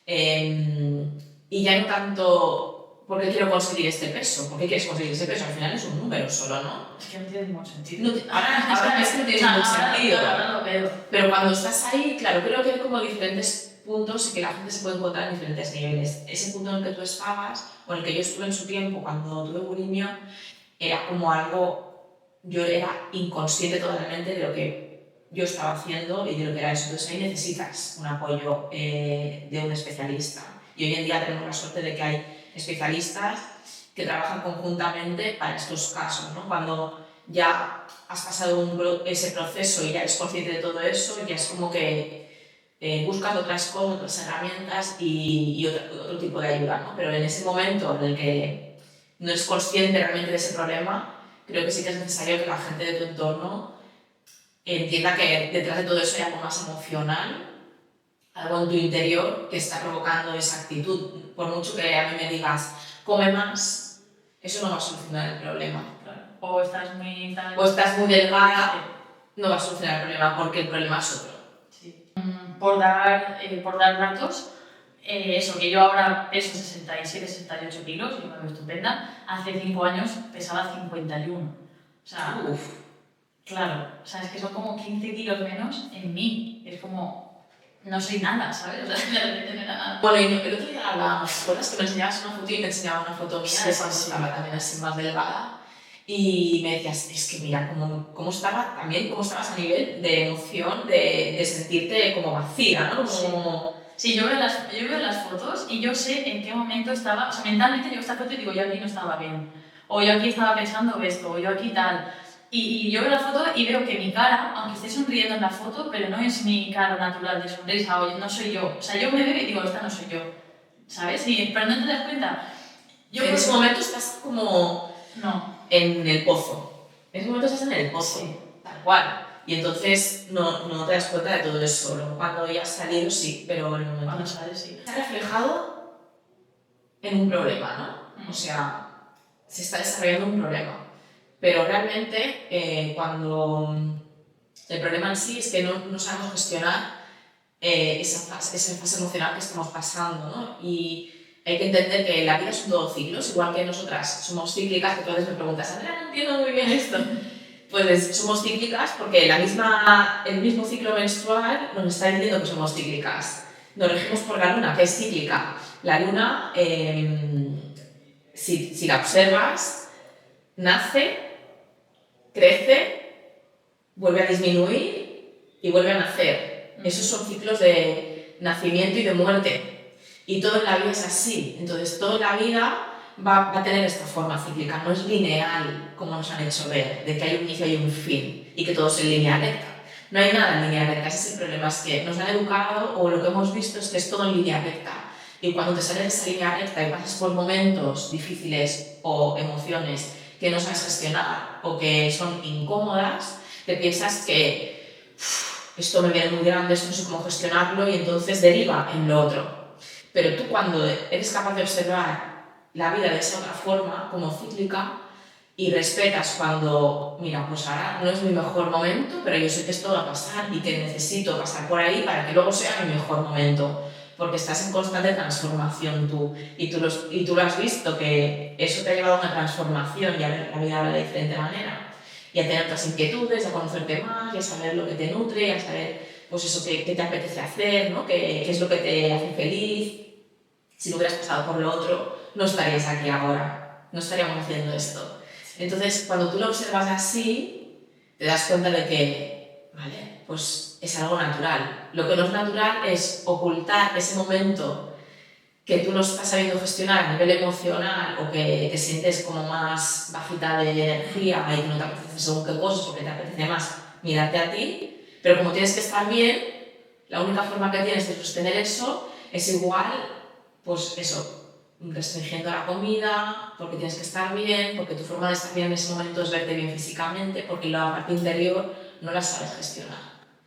Y ya no tanto por qué quiero conseguir este peso, por qué quieres conseguir ese peso, al final es un número solo, ¿no? Es que no tiene ningún sentido. Ahora es que no tiene ningún sentido. Ahora lo veo. Pero cuando estás ahí, claro, creo que hay como diferentes puntos y que la gente se puede encontrar en diferentes niveles. Ese punto en el que tú estabas, o en el que yo estuve en su tiempo cuando tuve bulimia, era como algo, yo era inconsciente totalmente de lo que yo estaba haciendo y de lo que era eso. Entonces ahí necesitas un apoyo de un especialista. Y hoy en día tenemos la suerte de que hay especialistas que trabajan conjuntamente para estos casos, ¿no? Cuando ya has pasado ese proceso y ya eres consciente de todo eso, ya es como que buscas otras cosas, otras herramientas y otro tipo de ayuda, ¿no? Pero en ese momento en el que no eres consciente realmente de ese problema, creo que sí que es necesario que la gente de tu entorno entienda que detrás de todo eso hay algo más emocional, algo en tu interior que está provocando esa actitud. Por mucho que a mí me digas, come más, eso no va a solucionar el problema. Claro. O estás muy delgada, no va a solucionar el problema porque el problema es otro. Sí. Por dar datos, eso, que yo ahora peso 67-68 kilos, y me veo estupenda. Hace 5 años pesaba 51. O sea, claro, o sea, es que son como 15 kilos menos en mí. Es como, no soy nada, ¿sabes? O sea, de repente no era nada. Bueno, y el otro día hablábamos, ¿te acuerdas que me enseñabas una foto y te enseñaba una foto mía de cuando estaba también así más delgada? Y me decías, es que mira, cómo estabas a nivel de emoción, de sentirte como vacía, ¿no? Sí, yo veo las fotos y yo sé en qué momento estaba, o sea, mentalmente yo esta foto y digo, yo aquí no estaba bien, o yo aquí estaba pensando esto, o yo aquí tal. Y yo veo la foto y veo que mi cara, aunque esté sonriendo en la foto, pero no es mi cara natural de sonrisa, o no soy yo. O sea, yo me veo y digo, esta no soy yo, ¿sabes? Pero no te das cuenta. En ese momento estás como... No. En el pozo. En ese momento estás en el pozo, sí. Tal cual. Y entonces no te das cuenta de todo eso. Luego cuando ya has salido, sí, pero en el momento... Cuando sales, sí. Está reflejado en un problema, ¿no? O sea, se está desarrollando un problema. Pero realmente, cuando el problema en sí es que no sabemos gestionar esa fase emocional que estamos pasando, ¿no? Y hay que entender que la vida son todos ciclos, igual que nosotras somos cíclicas, que tú a veces me preguntas, Andrea, no entiendo muy bien esto. Pues somos cíclicas porque el mismo ciclo menstrual nos está diciendo que somos cíclicas. Nos regimos por la luna, que es cíclica. La luna, si la observas, nace, crece, vuelve a disminuir y vuelve a nacer. Esos son ciclos de nacimiento y de muerte. Y todo en la vida es así. Entonces, toda la vida va a tener esta forma cíclica. No es lineal, como nos han hecho ver, de que hay un inicio y un fin, y que todo es en línea recta. No hay nada en línea recta. Ese es el problema. Es que nos han educado, o lo que hemos visto es que es todo en línea recta. Y cuando te sales de esa línea recta y pasas por momentos difíciles o emociones que no sabes gestionar o que son incómodas, te piensas que esto me viene muy grande, esto no sé cómo gestionarlo, y entonces deriva en lo otro. Pero tú, cuando eres capaz de observar la vida de esa otra forma, como cíclica, y respetas cuando, mira, pues ahora no es mi mejor momento, pero yo sé que esto va a pasar y que necesito pasar por ahí para que luego sea mi mejor momento, porque estás en constante transformación tú, y tú lo has visto, que eso te ha llevado a una transformación y a ver la vida de diferente manera, y a tener otras inquietudes, a conocerte más, y a saber lo que te nutre, y a saber, pues eso, qué te apetece hacer, ¿no? Qué es lo que te hace feliz. Si no hubieras pasado por lo otro, no estarías aquí ahora, no estaríamos haciendo esto. Entonces, cuando tú lo observas así, te das cuenta de que, vale, pues es algo natural. Lo que no es natural es ocultar ese momento que tú no estás sabiendo gestionar a nivel emocional o que te sientes como más bajita de energía y que no te apetece según qué cosas porque te apetece más mirarte a ti, pero como tienes que estar bien, la única forma que tienes de sostener eso es igual, pues eso, restringiendo la comida, porque tienes que estar bien, porque tu forma de estar bien en ese momento es verte bien físicamente, porque la parte interior no la sabes gestionar,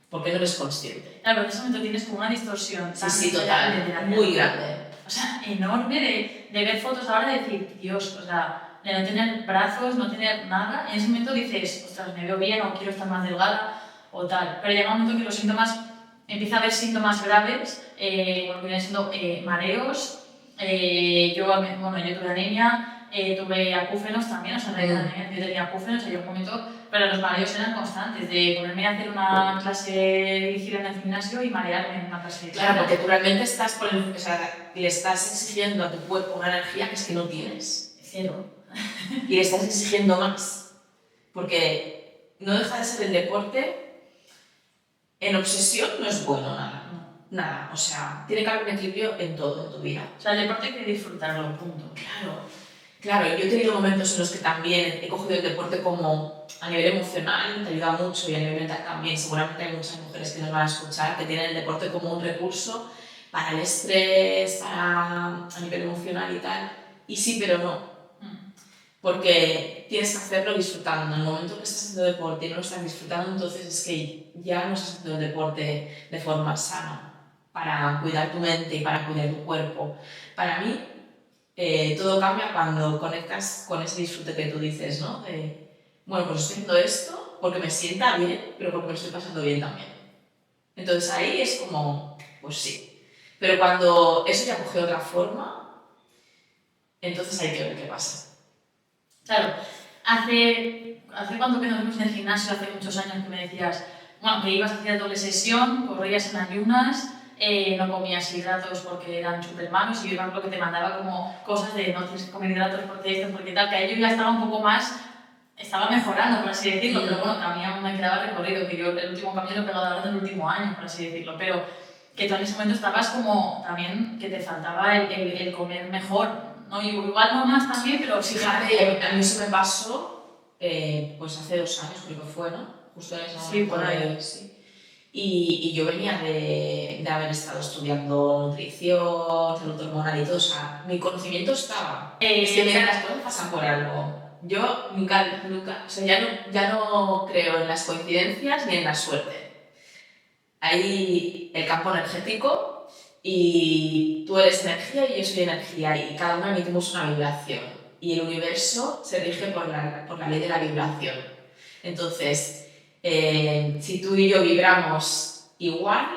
porque no eres consciente. Claro, en ese momento tienes como una distorsión Sí, total, muy grande. O sea, enorme de ver fotos ahora y decir, Dios, o sea, de no tener brazos, no tener nada. En ese momento dices, ostras, me veo bien o quiero estar más delgada o tal. Pero llega un momento que los síntomas, empieza a haber síntomas graves, bueno, que vienen siendo mareos. Yo tuve anemia, tuve acúfenos también, o sea, yo tenía acúfenos, llegó un momento, pero los mareos eran constantes, de ponerme a hacer una clase dirigida en el gimnasio y marearme en una clase de Claro, porque tú realmente estás o sea, le estás exigiendo a tu cuerpo una energía que es que no tienes. Cero. Y le estás exigiendo más. Porque no deja de ser el deporte. En obsesión no es bueno nada. Nada. O sea, tiene que haber un equilibrio en todo, en tu vida. O sea, el deporte hay que disfrutarlo, punto. Claro, yo he tenido momentos en los que también he cogido el deporte como a nivel emocional, te ayuda mucho, y a nivel mental también. Seguramente hay muchas mujeres que nos van a escuchar que tienen el deporte como un recurso para el estrés, a nivel emocional y tal. Y sí, pero no. Porque tienes que hacerlo disfrutando. En el momento que estás haciendo deporte y no lo estás disfrutando, entonces es que ya no estás haciendo el deporte de forma sana, para cuidar tu mente y para cuidar tu cuerpo. Para mí, todo cambia cuando conectas con ese disfrute que tú dices, ¿no? Bueno, pues estoy haciendo esto porque me sienta bien, pero porque me estoy pasando bien también. Entonces ahí es como, pues sí. Pero cuando eso ya coge otra forma, entonces hay que ver qué pasa. Claro, hace cuánto que nos vimos en el gimnasio, hace muchos años que me decías, bueno, que ibas a hacer doble sesión, corrías en ayunas, no comías hidratos porque eran súper malos y yo lo que te mandaba como cosas de no tienes que comer hidratos porque esto, porque tal, que ahí yo ya estaba un poco más, estaba mejorando, por así decirlo, pero bueno, también aún me quedaba recorrido, que yo el último cambio lo he pegado ahora del último año, por así decirlo, pero que tú en ese momento estabas como también que te faltaba el comer mejor. No, igual no más también, pero sí. Fíjate, a mí eso me pasó pues hace 2 años, creo que fue, ¿no? Justo en ese momento. Sí, por ahí. Sí. Y yo venía de haber estado estudiando nutrición, salud hormonal y todo, o sea, mi conocimiento estaba. Es que mira, las cosas pasan por algo. Yo nunca, o sea, ya no creo en las coincidencias ni en la suerte. Hay el campo energético y tú eres energía y yo soy energía y cada uno emitimos una vibración y el universo se rige por la ley de la vibración. Entonces, si tú y yo vibramos igual,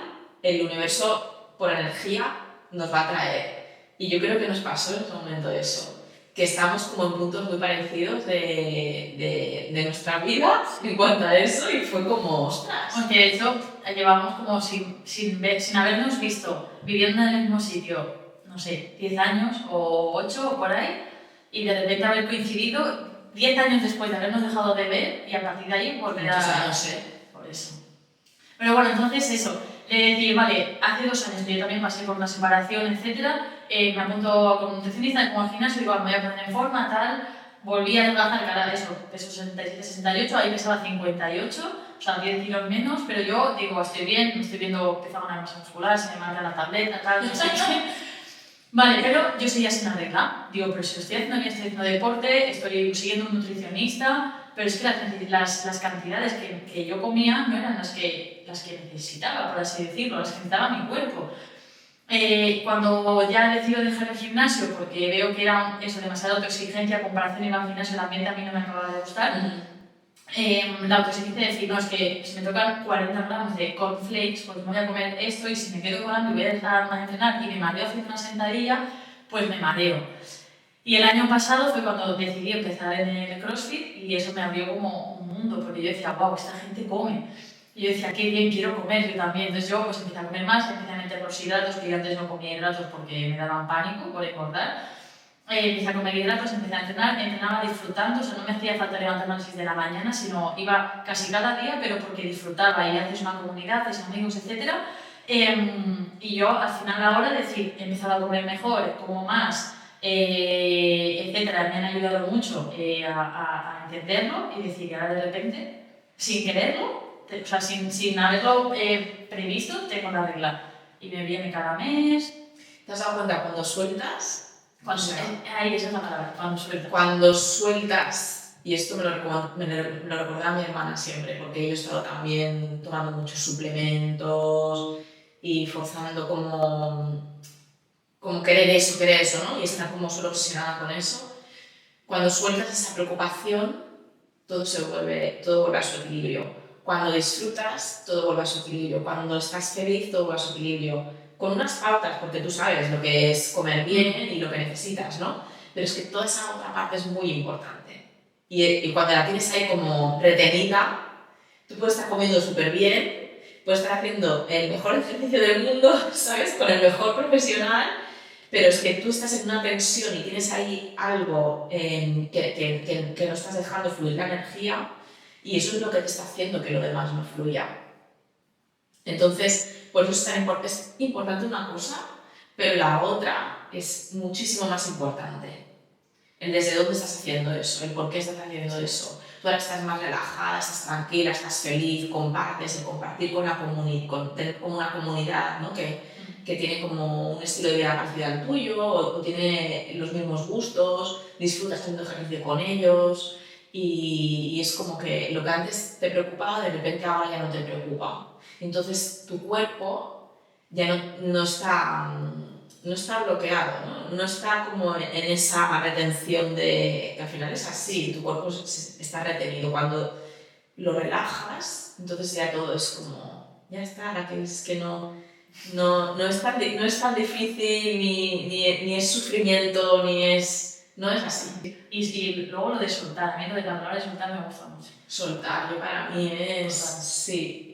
el universo por energía nos va a traer. Y yo creo que nos pasó en ese momento eso, que estamos como en puntos muy parecidos de nuestra vida en cuanto a eso y fue como, ostras. Porque de hecho llevamos como sin habernos visto, viviendo en el mismo sitio, no sé, 10 años o 8 o por ahí, y de repente haber coincidido 10 años después de habernos dejado de ver y a partir de ahí volver a... No sé. Por eso. Pero bueno, entonces eso, decir, vale, hace 2 años que yo también pasé por una separación, etc. Me apunto como nutricionista, como al gimnasio, digo, me voy a poner en forma, tal. Volví a adelgazar, cara, eso, peso 67, 68, ahí pesaba 58, o sea, 10 kilos menos, pero yo digo, estoy bien, me estoy viendo empezar una masa muscular, se me marca la tableta, tal, no sé qué. Vale, pero yo seguía sin arreglar. Digo, pero si lo estoy haciendo bien, estoy haciendo deporte, estoy siguiendo un nutricionista, pero es que las cantidades que yo comía no eran las que necesitaba, por así decirlo, las que necesitaba mi cuerpo. Cuando ya decido dejar el gimnasio, porque veo que era eso, demasiada autoexigencia, comparación ir al gimnasio, el ambiente a mí no me acababa de gustar, la autoexigencia de decir, no, es que si me tocan 40 gramos de cornflakes, pues me voy a comer esto y si me quedo con hambre y voy a dejar más de entrenar y me mareo haciendo una sentadilla, pues me mareo. Y el año pasado fue cuando decidí empezar en el CrossFit y eso me abrió como un mundo, porque yo decía, wow, esta gente come. Y yo decía, qué bien, quiero comer yo también. Entonces yo pues empecé a comer más, empecé a meter los hidratos, que yo antes no comía hidratos porque me daban pánico por engordar. Empecé a comer hidratos, empecé a entrenar, entrenaba disfrutando, o sea, no me hacía falta levantarme a las 6 de la mañana, sino iba casi cada día, pero porque disfrutaba y haces una comunidad, haces amigos, etc. Y yo al final ahora decir, he empezado a comer mejor, como más, etcétera, me han ayudado mucho a entenderlo y decir que ahora de repente, sin quererlo, o sea, sin haberlo previsto, tengo la regla. Y me viene cada mes. ¿Te has dado cuenta cuando sueltas? Cuando, o sea, ahí esa es la palabra, cuando sueltas. Cuando sueltas, y esto me lo recordaba mi hermana siempre, porque yo he estado también tomando muchos suplementos y forzando como querer eso, ¿no? Y estar como solo obsesionada con eso. Cuando sueltas esa preocupación, todo vuelve a su equilibrio. Cuando disfrutas, todo vuelve a su equilibrio. Cuando estás feliz, todo vuelve a su equilibrio. Con unas pautas, porque tú sabes lo que es comer bien y lo que necesitas, ¿no? Pero es que toda esa otra parte es muy importante. Y cuando la tienes ahí como retenida, tú puedes estar comiendo súper bien, puedes estar haciendo el mejor ejercicio del mundo, ¿sabes? Con el mejor profesional, pero es que tú estás en una tensión y tienes ahí algo que no estás dejando fluir la energía y eso es lo que te está haciendo que lo demás no fluya. Entonces, por eso es importante una cosa, pero la otra es muchísimo más importante. El desde dónde estás haciendo eso, el por qué estás haciendo eso. Tú ahora estás más relajada, estás tranquila, estás feliz, compartes, el compartir con tener como una comunidad, ¿no? que tiene como un estilo de vida parecido al tuyo o tiene los mismos gustos, disfrutas haciendo ejercicio con ellos y es como que lo que antes te preocupaba de repente ahora ya no te preocupa. Entonces tu cuerpo ya no está bloqueado, no está como en esa retención de que al final es así, tu cuerpo está retenido. Cuando lo relajas, entonces ya todo es como, ya está, la que es que no es tan difícil, ni es sufrimiento, no es así. Y luego lo de soltar, a mí lo de la palabra de soltar me gusta mucho. Soltar, yo para mí es, sí,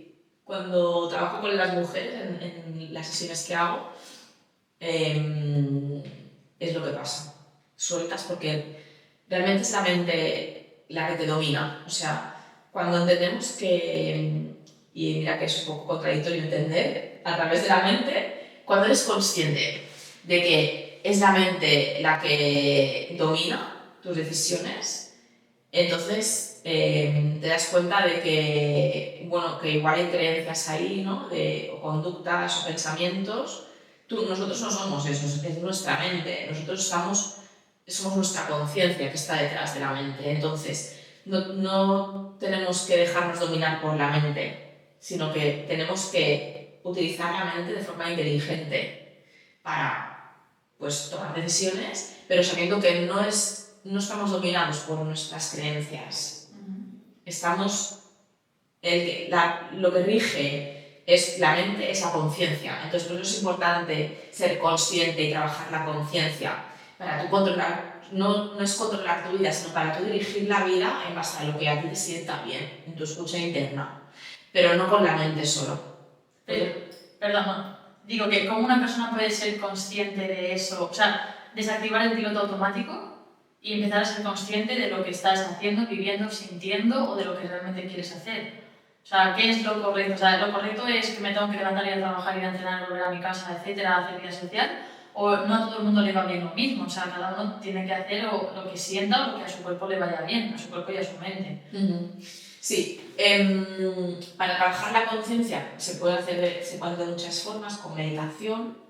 cuando trabajo con las mujeres en las sesiones que hago, es lo que pasa. Sueltas porque realmente es la mente la que te domina. O sea, cuando entendemos que, y mira que es un poco contradictorio entender, a través de la mente, cuando eres consciente de que es la mente la que domina tus decisiones, entonces te das cuenta de que, bueno, que igual hay creencias ahí, ¿no? O conductas o pensamientos. Nosotros no somos eso, es nuestra mente. Nosotros somos nuestra conciencia que está detrás de la mente. Entonces, no tenemos que dejarnos dominar por la mente, sino que tenemos que utilizar la mente de forma inteligente para, pues, tomar decisiones, pero sabiendo que no estamos dominados por nuestras creencias. Lo que rige es la mente, es la conciencia. Entonces, por eso es importante ser consciente y trabajar la conciencia para tú controlar, no es controlar tu vida, sino para tú dirigir la vida en base a lo que a ti te sienta bien, en tu escucha interna, pero no con la mente solo. Perdón, digo que ¿cómo una persona puede ser consciente de eso? O sea, desactivar el piloto automático y empezar a ser consciente de lo que estás haciendo, viviendo, sintiendo o de lo que realmente quieres hacer. O sea, ¿qué es lo correcto? O sea, ¿lo correcto es que me tengo que levantar y ir a trabajar, ir a entrenar, volver a mi casa, etcétera, hacer vida social? ¿O no a todo el mundo le va bien lo mismo? O sea, cada uno tiene que hacer lo que sienta o lo que a su cuerpo le vaya bien, a su cuerpo y a su mente. Sí, para trabajar la conciencia se puede hacer de muchas formas, con meditación,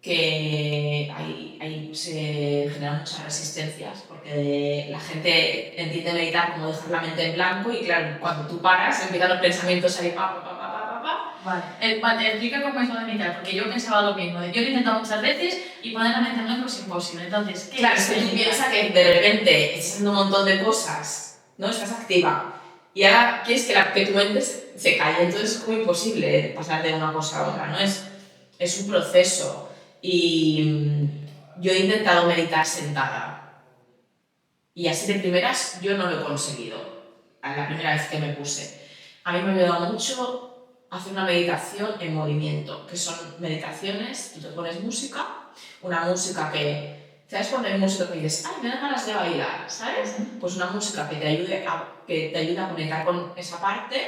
que ahí se generan muchas resistencias, porque la gente entiende meditar como dejar la mente en blanco y claro, cuando tú paras empiezan los pensamientos ahí, Vale, explica cómo es lo de meditar, porque yo pensaba lo mismo. Yo lo he intentado muchas veces y poner la mente en blanco es imposible. Entonces, ¿qué Claro, es es que tú meditar? piensas que de repente estás haciendo un montón de cosas, ¿no? Estás activa. Y ahora quieres que tu mente se calle, entonces es como imposible pasar de una cosa a otra, ¿no? Es un proceso. Y yo he intentado meditar sentada. Y así de primeras yo no lo he conseguido, a la primera vez que me puse. A mí me ha ayudado mucho hacer una meditación en movimiento, que son meditaciones, tú te pones música, una música que... ¿Sabes cuando hay música que dices, ay, me dan ganas de bailar, ¿sabes? Pues una música que te ayude a conectar con esa parte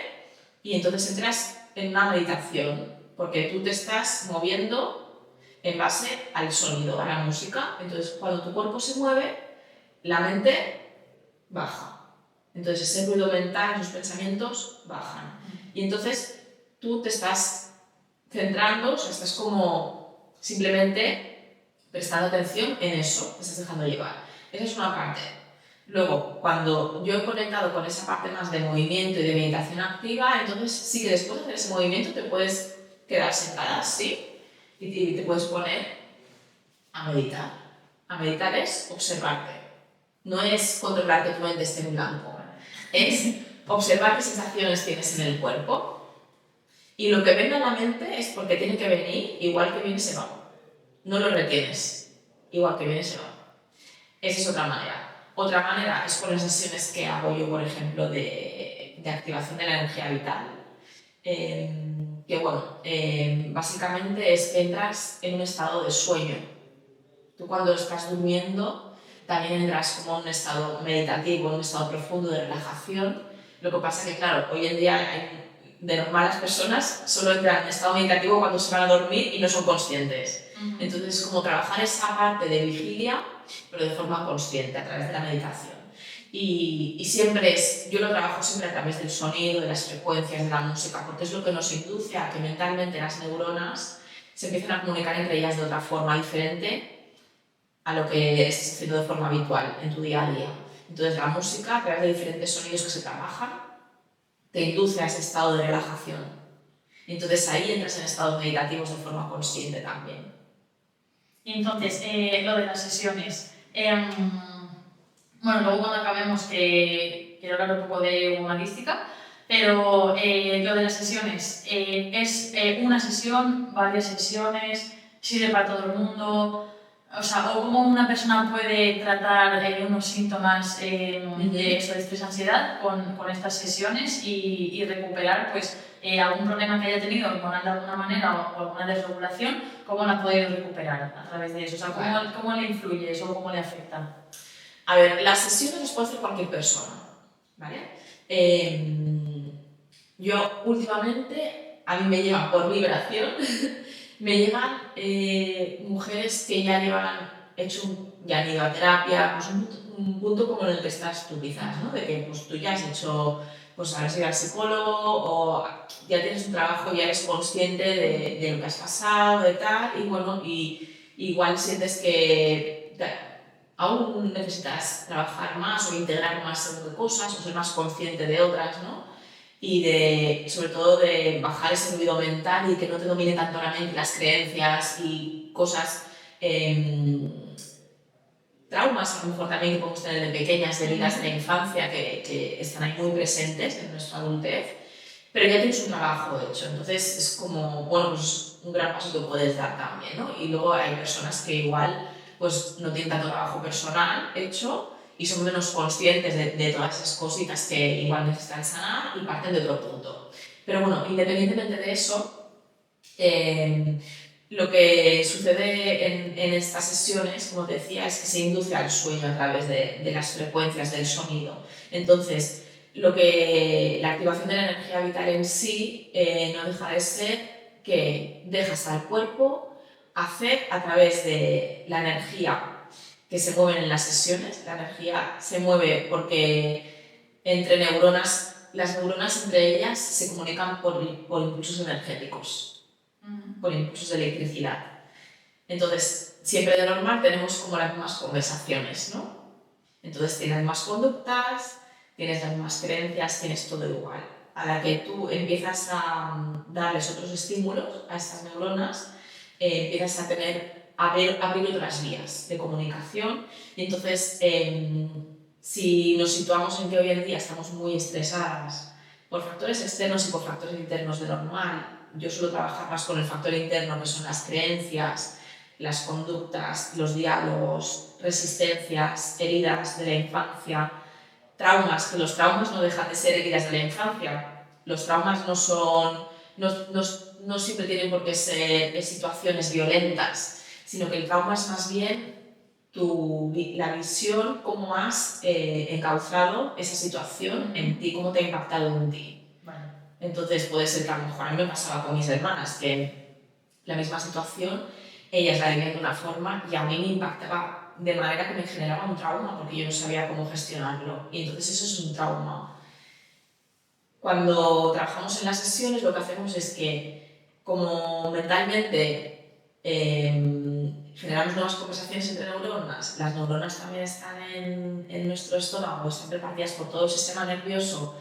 y entonces entras en una meditación, porque tú te estás moviendo en base al sonido, a la música. Entonces, cuando tu cuerpo se mueve, la mente baja. Entonces, ese ruido mental, esos pensamientos bajan. Y entonces, tú te estás centrando, o sea, estás como simplemente prestando atención en eso, te estás dejando llevar. Esa es una parte. Luego, cuando yo he conectado con esa parte más de movimiento y de meditación activa, entonces sí que después de hacer ese movimiento te puedes quedar sentada, sí, y te puedes poner a meditar. A meditar es observarte. No es controlar que tu mente esté en blanco. Es observar qué sensaciones tienes en el cuerpo. Y lo que venga a la mente es porque tiene que venir, igual que viene se va. No lo retienes, igual que viene se va. Esa es otra manera. Otra manera es con las sesiones que hago yo, por ejemplo, de activación de la energía vital. Que bueno, básicamente es que entras en un estado de sueño. Tú cuando estás durmiendo también entras como en un estado meditativo, en un estado profundo de relajación. Lo que pasa es que, claro, hoy en día de normal las personas solo entran en estado meditativo cuando se van a dormir y no son conscientes. Entonces es como trabajar esa parte de vigilia, pero de forma consciente, a través de la meditación. Y siempre yo lo trabajo siempre a través del sonido, de las frecuencias, de la música, porque es lo que nos induce a que mentalmente las neuronas se empiecen a comunicar entre ellas de otra forma diferente a lo que estás haciendo de forma habitual en tu día a día. Entonces la música, a través de diferentes sonidos que se trabajan, te induce a ese estado de relajación. Y entonces ahí entras en estados meditativos de forma consciente también. Y entonces, lo de las sesiones. Bueno, luego cuando acabemos quiero hablar un poco de humanística, pero lo de las sesiones, ¿es una sesión, varias sesiones, sirve para todo el mundo? O sea, o cómo una persona puede tratar unos síntomas de eso, de estrés, ansiedad con estas sesiones y recuperar pues, algún problema que haya tenido hormonal de alguna manera o alguna desregulación, cómo la ha podido recuperar a través de eso. O sea, ¿cómo le influye eso o cómo le afecta? A ver, las sesiones las puede hacer cualquier persona, ¿vale? Yo últimamente, a mí me llevan por vibración, me llegan mujeres que ya ya han ido a terapia, pues un punto como en el que estás tú quizás, ¿no? De que pues, tú ya has hecho, pues habrás ido al psicólogo o ya tienes un trabajo, ya eres consciente de lo que has pasado, de tal, y bueno, igual sientes que aún necesitas trabajar más o integrar más según qué cosas o ser más consciente de otras, ¿no? Y sobre todo de bajar ese ruido mental y que no te domine tanto la mente, las creencias y cosas, traumas a lo mejor también que podemos tener de pequeñas, de heridas de la infancia que están ahí muy presentes en nuestra adultez, pero ya tienes un trabajo hecho, entonces es como, bueno, pues un gran paso que puedes dar también, ¿no? Y luego hay personas que igual pues no tienen tanto trabajo personal hecho y son menos conscientes de todas esas cositas que igual necesitan sanar y parten de otro punto. Pero bueno, independientemente de eso, lo que sucede en estas sesiones, como te decía, es que se induce al sueño a través de las frecuencias del sonido. Entonces, la activación de la energía vital en sí no deja de ser que dejas al cuerpo hacer a través de la energía que se mueve en las sesiones. La energía se mueve porque entre neuronas, las neuronas entre ellas se comunican por impulsos energéticos, por impulsos de electricidad. Entonces, siempre de normal tenemos como las mismas conversaciones, ¿no? Entonces tienes más conductas, tienes las mismas creencias, tienes todo igual. a la que tú empiezas a darles otros estímulos a estas neuronas, empiezas a abrir otras vías de comunicación. Y entonces, si nos situamos en que hoy en día estamos muy estresadas por factores externos y por factores internos de normal, yo suelo trabajar más con el factor interno, que son las creencias, las conductas, los diálogos, resistencias, heridas de la infancia, traumas, que los traumas no dejan de ser heridas de la infancia. Los traumas no siempre tienen por qué ser situaciones violentas, sino que el trauma es más bien la visión, cómo has encauzado esa situación en ti, cómo te ha impactado en ti. Vale. Entonces puede ser que a lo mejor a mí me pasaba con mis hermanas, que la misma situación, ellas la vivían de una forma y a mí me impactaba de manera que me generaba un trauma porque yo no sabía cómo gestionarlo. Y entonces eso es un trauma. Cuando trabajamos en las sesiones lo que hacemos es que, como mentalmente generamos nuevas conversaciones entre neuronas, las neuronas también están en nuestro estómago, están repartidas por todo el sistema nervioso,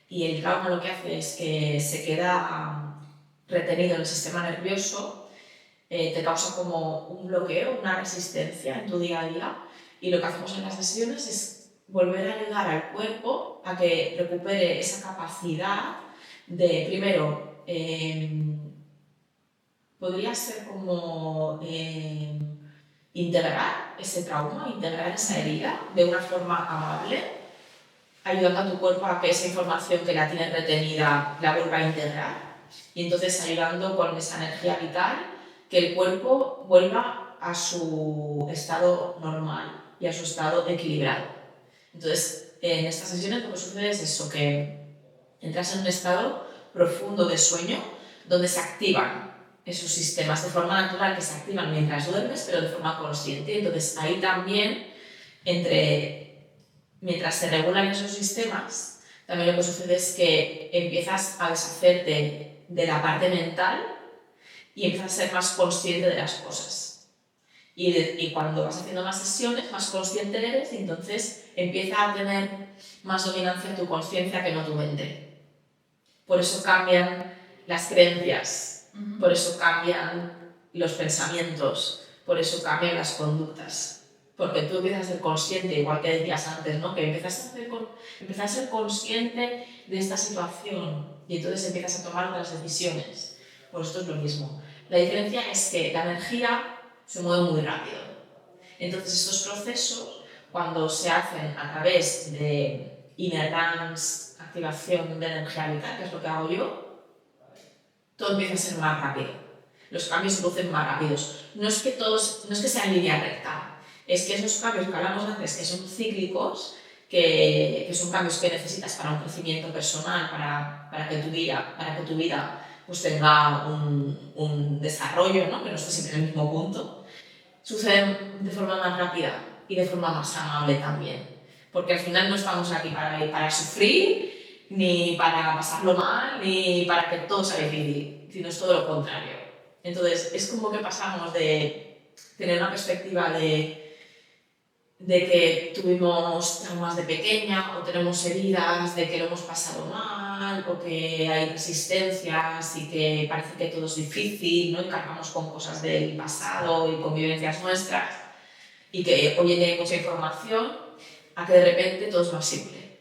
y el trauma lo que hace es que se queda retenido en el sistema nervioso, te causa como un bloqueo, una resistencia en tu día a día, y lo que hacemos en las sesiones es volver a ayudar al cuerpo a que recupere esa capacidad de, primero, podría ser como integrar ese trauma, integrar esa herida de una forma amable, ayudando a tu cuerpo a que esa información que la tiene retenida la vuelva a integrar, y entonces ayudando con esa energía vital que el cuerpo vuelva a su estado normal y a su estado equilibrado. Entonces, en estas sesiones lo que sucede es eso, que entras en un estado profundo de sueño donde se activan esos sistemas de forma natural, que se activan mientras duermes, pero de forma consciente. Entonces, ahí también, mientras se regulan esos sistemas, también lo que sucede es que empiezas a deshacerte de la parte mental y empiezas a ser más consciente de las cosas. Y cuando vas haciendo más sesiones, más consciente eres, y entonces empieza a tener más dominancia tu conciencia que no tu mente. Por eso cambian las creencias, por eso cambian los pensamientos, por eso cambian las conductas. Porque tú empiezas a ser consciente, igual que decías antes, ¿no? Que empiezas a ser consciente de esta situación y entonces empiezas a tomar otras decisiones. Pues esto es lo mismo. La diferencia es que la energía se mueve muy rápido. Entonces estos procesos, cuando se hacen a través de inner dance, activación de energía vital, que es lo que hago yo, todo empieza a ser más rápido. Los cambios se producen más rápidos. No es que sea en línea recta, es que esos cambios que hablamos antes, que son cíclicos, que son cambios que necesitas para un crecimiento personal, para que tu vida pues tenga un desarrollo, ¿no? Que no esté siempre en el mismo punto, suceden de forma más rápida y de forma más amable también. Porque al final no estamos aquí para sufrir, ni para pasarlo mal, ni para que todo sea difícil, sino es todo lo contrario. Entonces, es como que pasamos de tener una perspectiva de que tuvimos traumas de pequeña, o tenemos heridas, de que lo hemos pasado mal, o que hay resistencias y que parece que todo es difícil, ¿no? Y cargamos con cosas del pasado y con vivencias nuestras, y que hoy en día hay mucha información, a que de repente todo es más simple.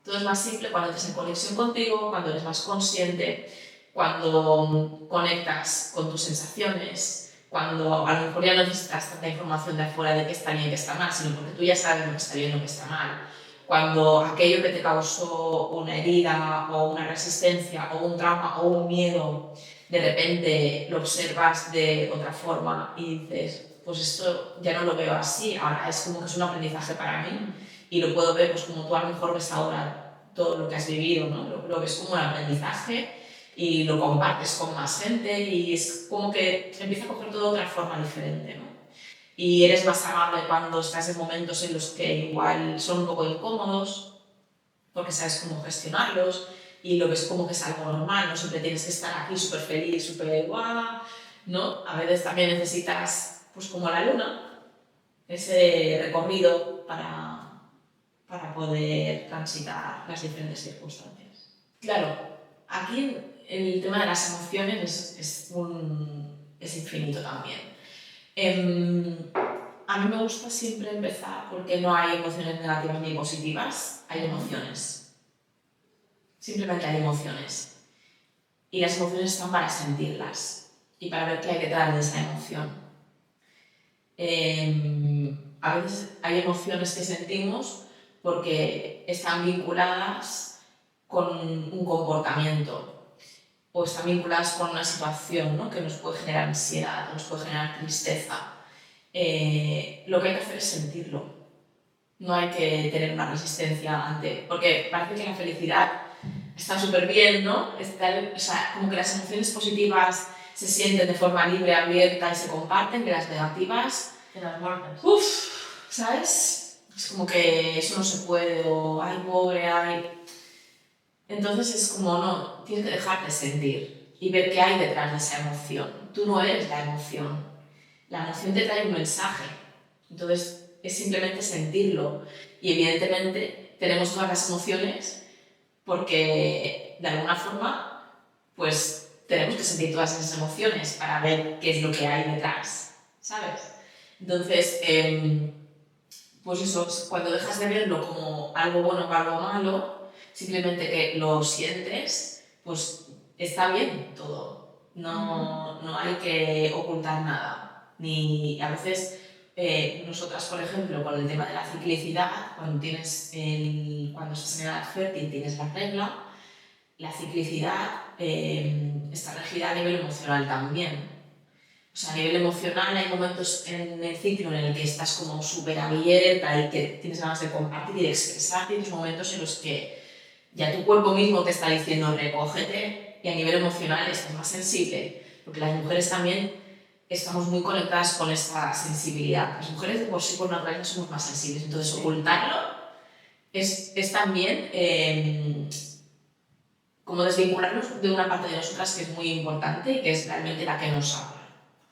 Todo es más simple cuando estás en conexión contigo, cuando eres más consciente, cuando conectas con tus sensaciones, cuando a lo mejor ya no necesitas tanta información de afuera de qué está bien y qué está mal, sino porque tú ya sabes lo que está bien y lo que está mal. Cuando aquello que te causó una herida o una resistencia o un trauma o un miedo, de repente lo observas de otra forma y dices, pues esto ya no lo veo así, ahora es como que es un aprendizaje para mí y lo puedo ver pues como tú a lo mejor ves ahora todo lo que has vivido, ¿no? Lo ves como un aprendizaje y lo compartes con más gente y es como que empieza a coger todo de otra forma diferente, ¿no? Y eres más amable cuando estás en momentos en los que igual son un poco incómodos, porque sabes cómo gestionarlos y lo ves como que es algo normal, no siempre tienes que estar aquí súper feliz, súper guau, ¿no? A veces también necesitas, pues como la luna, ese recorrido para poder transitar las diferentes circunstancias. Claro, aquí el tema de las emociones es infinito también. A mí me gusta siempre empezar porque no hay emociones negativas ni positivas, hay emociones. Simplemente hay emociones. Y las emociones están para sentirlas y para ver qué hay detrás de esa emoción. A veces hay emociones que sentimos porque están vinculadas con un comportamiento o están vinculadas con una situación, ¿no?, que nos puede generar ansiedad, nos puede generar tristeza. Lo que hay que hacer es sentirlo. No hay que tener una resistencia ante... Porque parece que la felicidad está súper bien, ¿no? O sea, como que las emociones positivas se sienten de forma libre, abierta y se comparten, que las negativas... Te las guardas. Uff, ¿sabes? Es como que eso no se puede, o ay, pobre, ay... Entonces es como, no, tienes que dejarte sentir y ver qué hay detrás de esa emoción. Tú no eres la emoción. La emoción te trae un mensaje. Entonces es simplemente sentirlo. Y evidentemente tenemos todas las emociones porque de alguna forma pues tenemos que sentir todas esas emociones para ver qué es lo que hay detrás, ¿sabes? Entonces, pues eso, cuando dejas de verlo como algo bueno o algo malo, simplemente que lo sientes, pues está bien todo. No hay que ocultar nada. Ni a veces nosotras, por ejemplo, con el tema de la ciclicidad, cuando estás en edad fértil tienes la regla, la ciclicidad está regida a nivel emocional también. O sea, a nivel emocional hay momentos en el ciclo en el que estás como súper abierta y que tienes ganas de compartir y de expresarte, y otros momentos en los que ya tu cuerpo mismo te está diciendo recógete, y a nivel emocional estás más sensible, porque las mujeres también estamos muy conectadas con esta sensibilidad. Las mujeres de por sí por naturaleza somos más sensibles, entonces ocultarlo es también como desvincularnos de una parte de nosotras que es muy importante y que es realmente la que nos habla.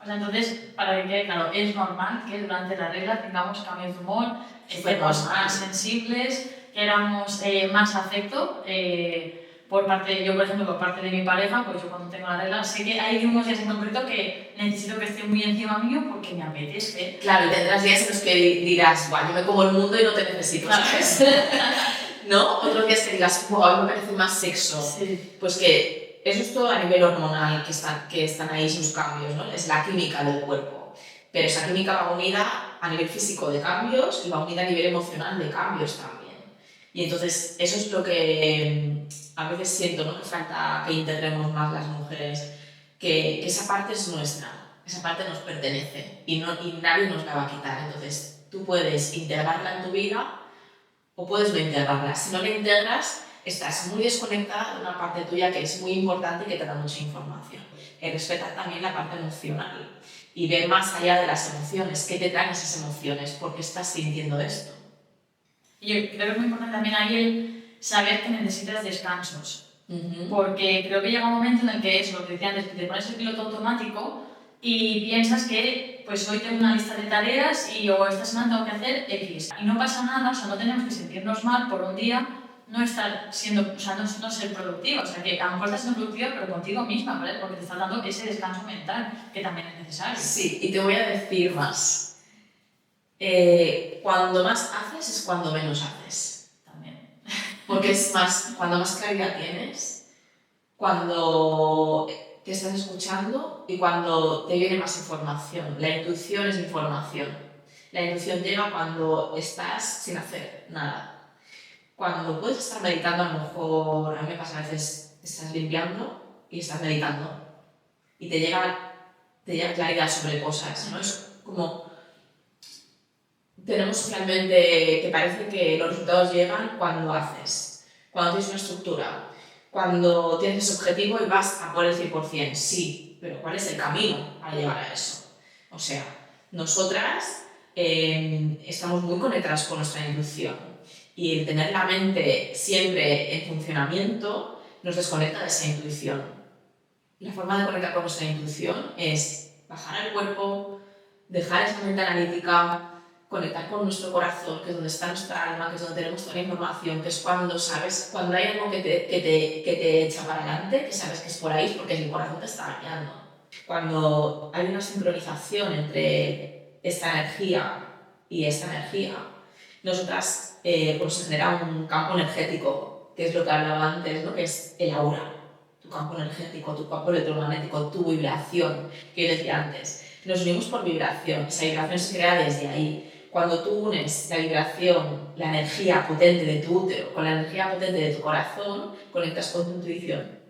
O sea, entonces, para que quede claro, es normal que durante la regla tengamos cambios de humor, estemos más sensibles, queramos más afecto. Yo, por ejemplo, por parte de mi pareja, pues yo cuando tengo la regla, sé que hay unos días en concreto que necesito que esté muy encima mío porque me apetece. Claro, y tendrás días en los que dirás, bueno, yo me como el mundo y no te necesito, ¿sabes? ¿No? Otros días que digas, wow, a mí me parece más sexo. Sí. Pues que eso es todo a nivel hormonal, que están ahí sus cambios, ¿no? Es la química del cuerpo. Pero esa química va unida a nivel físico de cambios y va unida a nivel emocional de cambios también. Y entonces eso es lo que a veces siento, ¿no?, que falta que integremos más las mujeres, que esa parte es nuestra, esa parte nos pertenece y nadie nos la va a quitar. Entonces tú puedes integrarla en tu vida o puedes no integrarla. Si no la integras, estás muy desconectada de una parte tuya que es muy importante y que te da mucha información. Y respetar también la parte emocional y ver más allá de las emociones, qué te traen esas emociones, por qué estás sintiendo esto. Y yo creo que es muy importante también ahí el saber que necesitas descansos. Porque creo que llega un momento en el que es lo que decía antes, que te pones el piloto automático y piensas que pues hoy tengo una lista de tareas o esta semana tengo que hacer X. Y no pasa nada, o sea, no tenemos que sentirnos mal por un día no estar siendo, o sea, no ser productiva. O sea, que a lo mejor estás siendo productiva, pero contigo misma, ¿vale? Porque te estás dando ese descanso mental que también es necesario. Sí, y te voy a decir más. Cuando más haces es cuando menos haces. También. Porque es más, cuando más claridad tienes, cuando te estás escuchando y cuando te viene más información. La intuición es información. La intuición llega cuando estás sin hacer nada. Cuando puedes estar meditando, a lo mejor, a mí me pasa a veces, estás limpiando y estás meditando y te llega claridad sobre cosas, ¿no? Es como... Tenemos realmente que parece que los resultados llegan cuando haces, cuando tienes una estructura, cuando tienes ese objetivo y vas a por el 100%, sí, pero ¿cuál es el camino para llegar a eso? O sea, nosotras estamos muy conectadas con nuestra intuición y el tener la mente siempre en funcionamiento nos desconecta de esa intuición. La forma de conectar con nuestra intuición es bajar al cuerpo, dejar esa mente analítica, conectar con nuestro corazón, que es donde está nuestra alma, que es donde tenemos toda la información, que es cuando sabes, cuando hay algo que te echa para adelante, que sabes que es por ahí, porque el corazón te está guiando. Cuando hay una sincronización entre esta energía y esta energía, nosotras pues se genera un campo energético, que es lo que hablaba antes, ¿no? Que es el aura, tu campo energético, tu campo electromagnético, tu vibración, que yo decía antes. Nos unimos por vibración, esa vibración se crea desde ahí. Cuando tú unes la vibración, la energía potente de tu útero con la energía potente de tu corazón, conectas con tu intuición.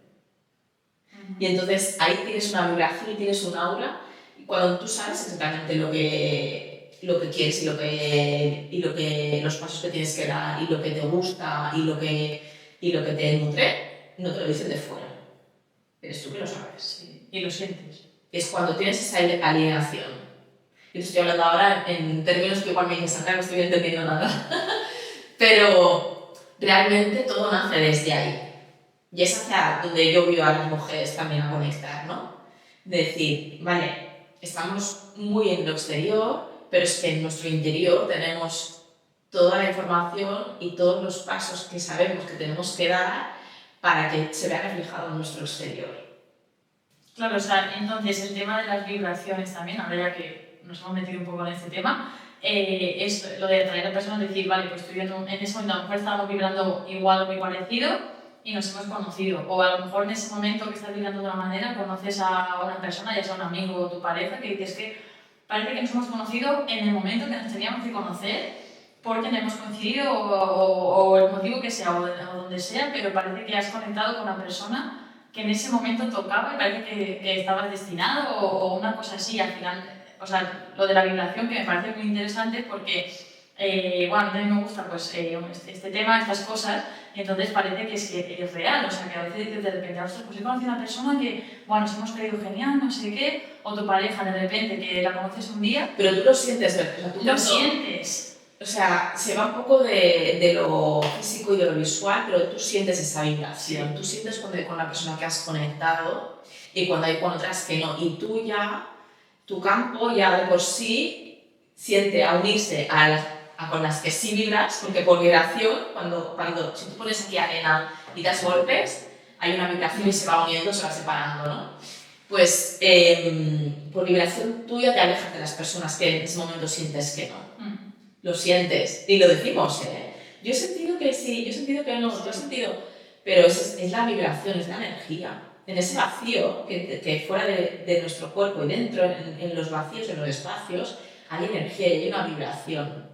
Y entonces ahí tienes una vibración y tienes un aura, y cuando tú sabes exactamente lo que quieres y los pasos que tienes que dar y lo que te gusta y lo que te nutre, no te lo dicen de fuera. Eres tú que lo sabes. Sí. Y lo sientes. Es cuando tienes esa alineación. Yo estoy hablando ahora en términos que igual me dicen, no estoy entendiendo nada. Pero realmente todo nace desde ahí. Y es hacia donde yo veo a las mujeres también a conectar, ¿no? De decir, vale, estamos muy en lo exterior, pero es que en nuestro interior tenemos toda la información y todos los pasos que sabemos que tenemos que dar para que se vea reflejado en nuestro exterior. Claro, o sea, entonces el tema de las vibraciones también, ahora ya que nos hemos metido un poco en este tema, es lo de atraer a personas, decir, vale, pues tú y yo en ese momento a lo mejor estábamos vibrando igual o muy parecido y nos hemos conocido, o a lo mejor en ese momento que estás vibrando de una manera conoces a una persona, ya sea un amigo o tu pareja, que dices que parece que nos hemos conocido en el momento que nos teníamos que conocer, porque no hemos coincidido o el motivo que sea o donde sea, pero parece que has conectado con una persona que en ese momento tocaba y parece que estabas destinado o una cosa así. Al final, o sea, lo de la vibración que me parece muy interesante porque, bueno, a mí también me gusta pues, este tema, estas cosas, y entonces parece que es real. O sea, que a veces dices de repente, ostras, pues he conocido a una persona que, bueno, nos hemos caído genial, no sé qué, o tu pareja de repente que la conoces un día. Pero tú lo sientes, ¿verdad? O sea, tú lo sientes. O sea, se va un poco de lo físico y de lo visual, pero tú sientes esa vibración. Tú sientes cuando hay con la persona que has conectado y cuando hay con otras que no. Y tú ya, tu campo ya de por sí siente a unirse con las que sí vibras, porque por vibración, si tú pones aquí arena y das golpes, hay una vibración y se va uniendo, se va separando, ¿no? Pues por vibración tuya te alejas de las personas que en ese momento sientes que no. Lo sientes, y lo decimos, ¿eh? Yo he sentido que sí, yo he sentido que no, yo he sentido... Pero es la vibración, es la energía. En ese vacío, que fuera de nuestro cuerpo y dentro, en los vacíos, en los espacios, hay energía y hay una vibración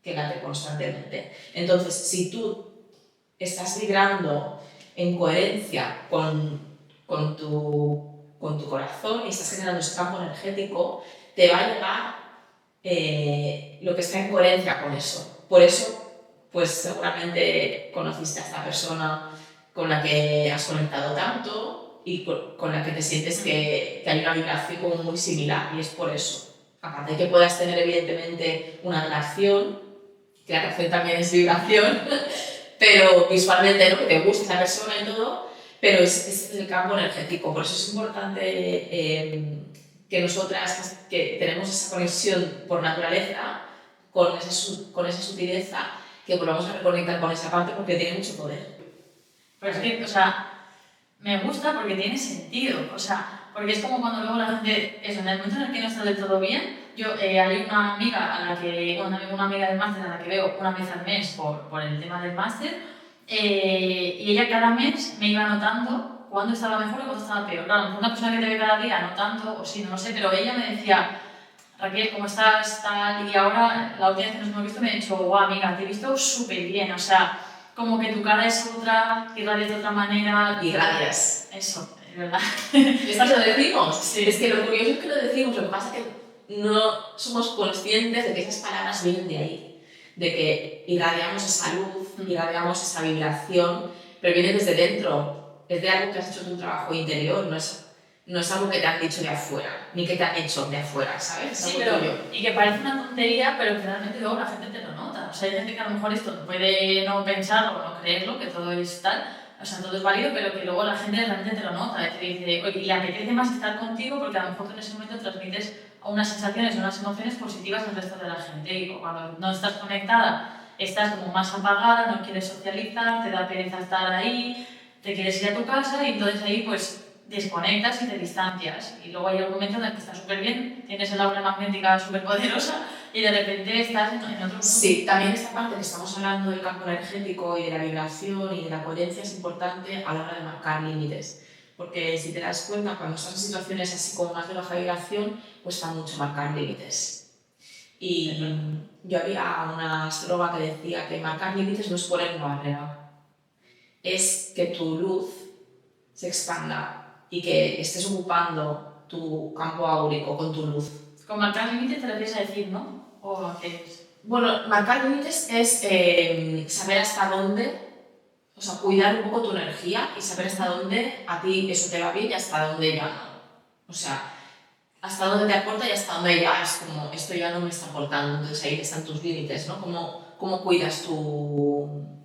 que late constantemente. Entonces, si tú estás vibrando en coherencia con tu corazón y estás generando ese campo energético, te va a llegar lo que está en coherencia con eso. Por eso, pues seguramente conociste a esta persona con la que has conectado tanto y con la que te sientes que hay una vibración como muy similar, y es por eso. Aparte de que puedas tener evidentemente una atracción, que la atracción también es vibración, pero visualmente, ¿no? Que te guste esa persona y todo, pero es el campo energético. Por eso es importante que nosotras, que tenemos esa conexión por naturaleza, con esa sutileza, que volvamos a reconectar con esa parte porque tiene mucho poder. Pero es que, o sea, me gusta porque tiene sentido, o sea, porque es como cuando luego la gente, eso, en el momento en el que no está del todo bien, yo, hay una amiga una amiga del máster a la que veo una vez al mes por el tema del máster, y ella cada mes me iba anotando cuándo estaba mejor y cuándo estaba peor. Claro, una persona que te ve cada día no tanto, o sí, no lo sé, pero ella me decía, Raquel, ¿cómo estás? Tal, y ahora, la última vez que nos hemos visto, me ha dicho, guau, amiga, te he visto súper bien, o sea, como que tu cara es otra, irradias de otra manera. Irradias. Eso, es verdad. ¿Es que lo decimos? Sí. Es que lo curioso es que lo decimos, lo que pasa es que no somos conscientes de que esas palabras vienen de ahí, de que irradiamos esa luz, irradiamos esa vibración, pero viene desde dentro, es de algo que has hecho de un trabajo interior, no es algo que te han dicho de afuera, ni que te han hecho de afuera, ¿sabes? Sí, pero, y que parece una tontería, pero que realmente luego la gente te lo nota. O sea, hay gente que a lo mejor esto puede no pensarlo o no creerlo, que todo es tal, o sea, todo es válido, pero que luego la gente realmente te lo nota. Te dice, oye, y le apetece más estar contigo porque a lo mejor tú en ese momento transmites unas sensaciones o unas emociones positivas al resto de la gente. Y cuando no estás conectada, estás como más apagada, no quieres socializar, te da pereza estar ahí, te quieres ir a tu casa y entonces ahí pues desconectas y te distancias. Y luego hay algún momento en el que estás súper bien, tienes el aura magnética súper poderosa y de repente estás en otro mundo. Sí, también esta parte que estamos hablando del campo energético y de la vibración y de la coherencia es importante a la hora de marcar límites. Porque si te das cuenta, cuando estás en situaciones así como más de baja vibración, cuesta mucho marcar límites. Y yo había una astróloga que decía que marcar límites no es poner una barrera, es que tu luz se expanda y que estés ocupando tu campo áurico con tu luz. Con marcar límites te lo quieres decir, ¿no? ¿O qué es? Bueno, marcar límites es saber hasta dónde, o sea, cuidar un poco tu energía y saber hasta dónde a ti eso te va bien y hasta dónde ya no. O sea, hasta dónde te aporta y hasta dónde ya es como, esto ya no me está aportando, entonces ahí están tus límites, ¿no? Cómo cuidas tu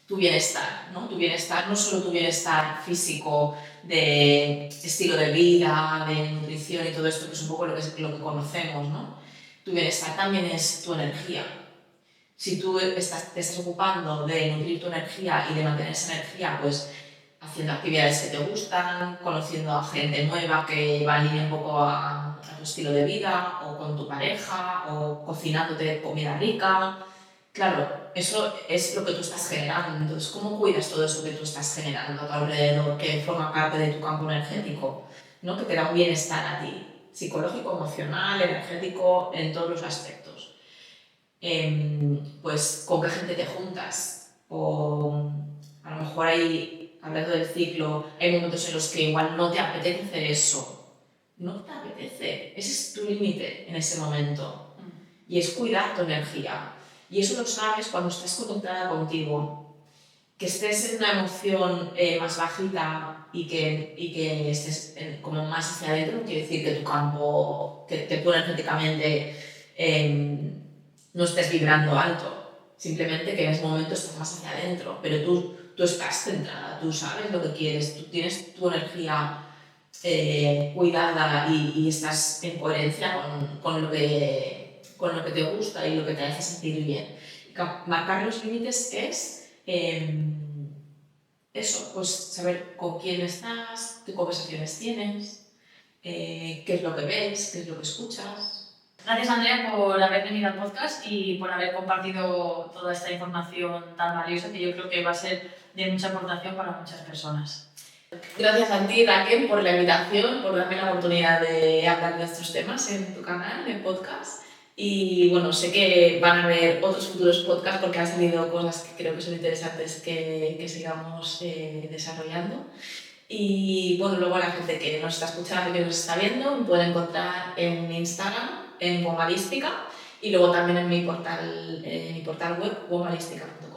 bienestar, ¿no? Tu bienestar, no solo tu bienestar físico, de estilo de vida, de nutrición y todo esto, que es un poco lo que conocemos, ¿no? Tu bienestar también es tu energía. Si tú te estás ocupando de nutrir tu energía y de mantener esa energía, pues haciendo actividades que te gustan, conociendo a gente nueva que va en línea un poco a tu estilo de vida, o con tu pareja, o cocinándote comida rica. Claro, eso es lo que tú estás generando. Entonces, ¿cómo cuidas todo eso que tú estás generando a tu alrededor, que forma parte de tu campo energético, ¿no? Que te da un bienestar a ti, psicológico, emocional, energético, en todos los aspectos? Pues con qué gente te juntas, o a lo mejor hablando del ciclo, hay momentos en los que igual no te apetece hacer eso, no te apetece, ese es tu límite en ese momento, y es cuidar tu energía, y eso lo sabes cuando estás conectada contigo, que estés en una emoción más bajita y que estés como más hacia adentro, no quiere decir que tu campo, que tú energéticamente no estés vibrando alto, simplemente que en ese momento estás más hacia adentro, pero tú estás centrada, tú sabes lo que quieres, tú tienes tu energía cuidada y estás en coherencia con lo que te gusta y lo que te hace sentir bien. Marcar los límites es eso, pues saber con quién estás, qué conversaciones tienes, qué es lo que ves, qué es lo que escuchas. Gracias, Andrea, por haber venido al podcast y por haber compartido toda esta información tan valiosa que yo creo que va a ser de mucha aportación para muchas personas. Gracias a ti, Raquel, por la invitación, por darme la oportunidad de hablar de estos temas en tu canal, en podcast. Y bueno, sé que van a haber otros futuros podcasts porque han salido cosas que creo que son interesantes que sigamos desarrollando. Y bueno, luego a la gente que nos está escuchando y que nos está viendo, me pueden encontrar en Instagram, en Womalística, y luego también en mi portal web, womalística.com.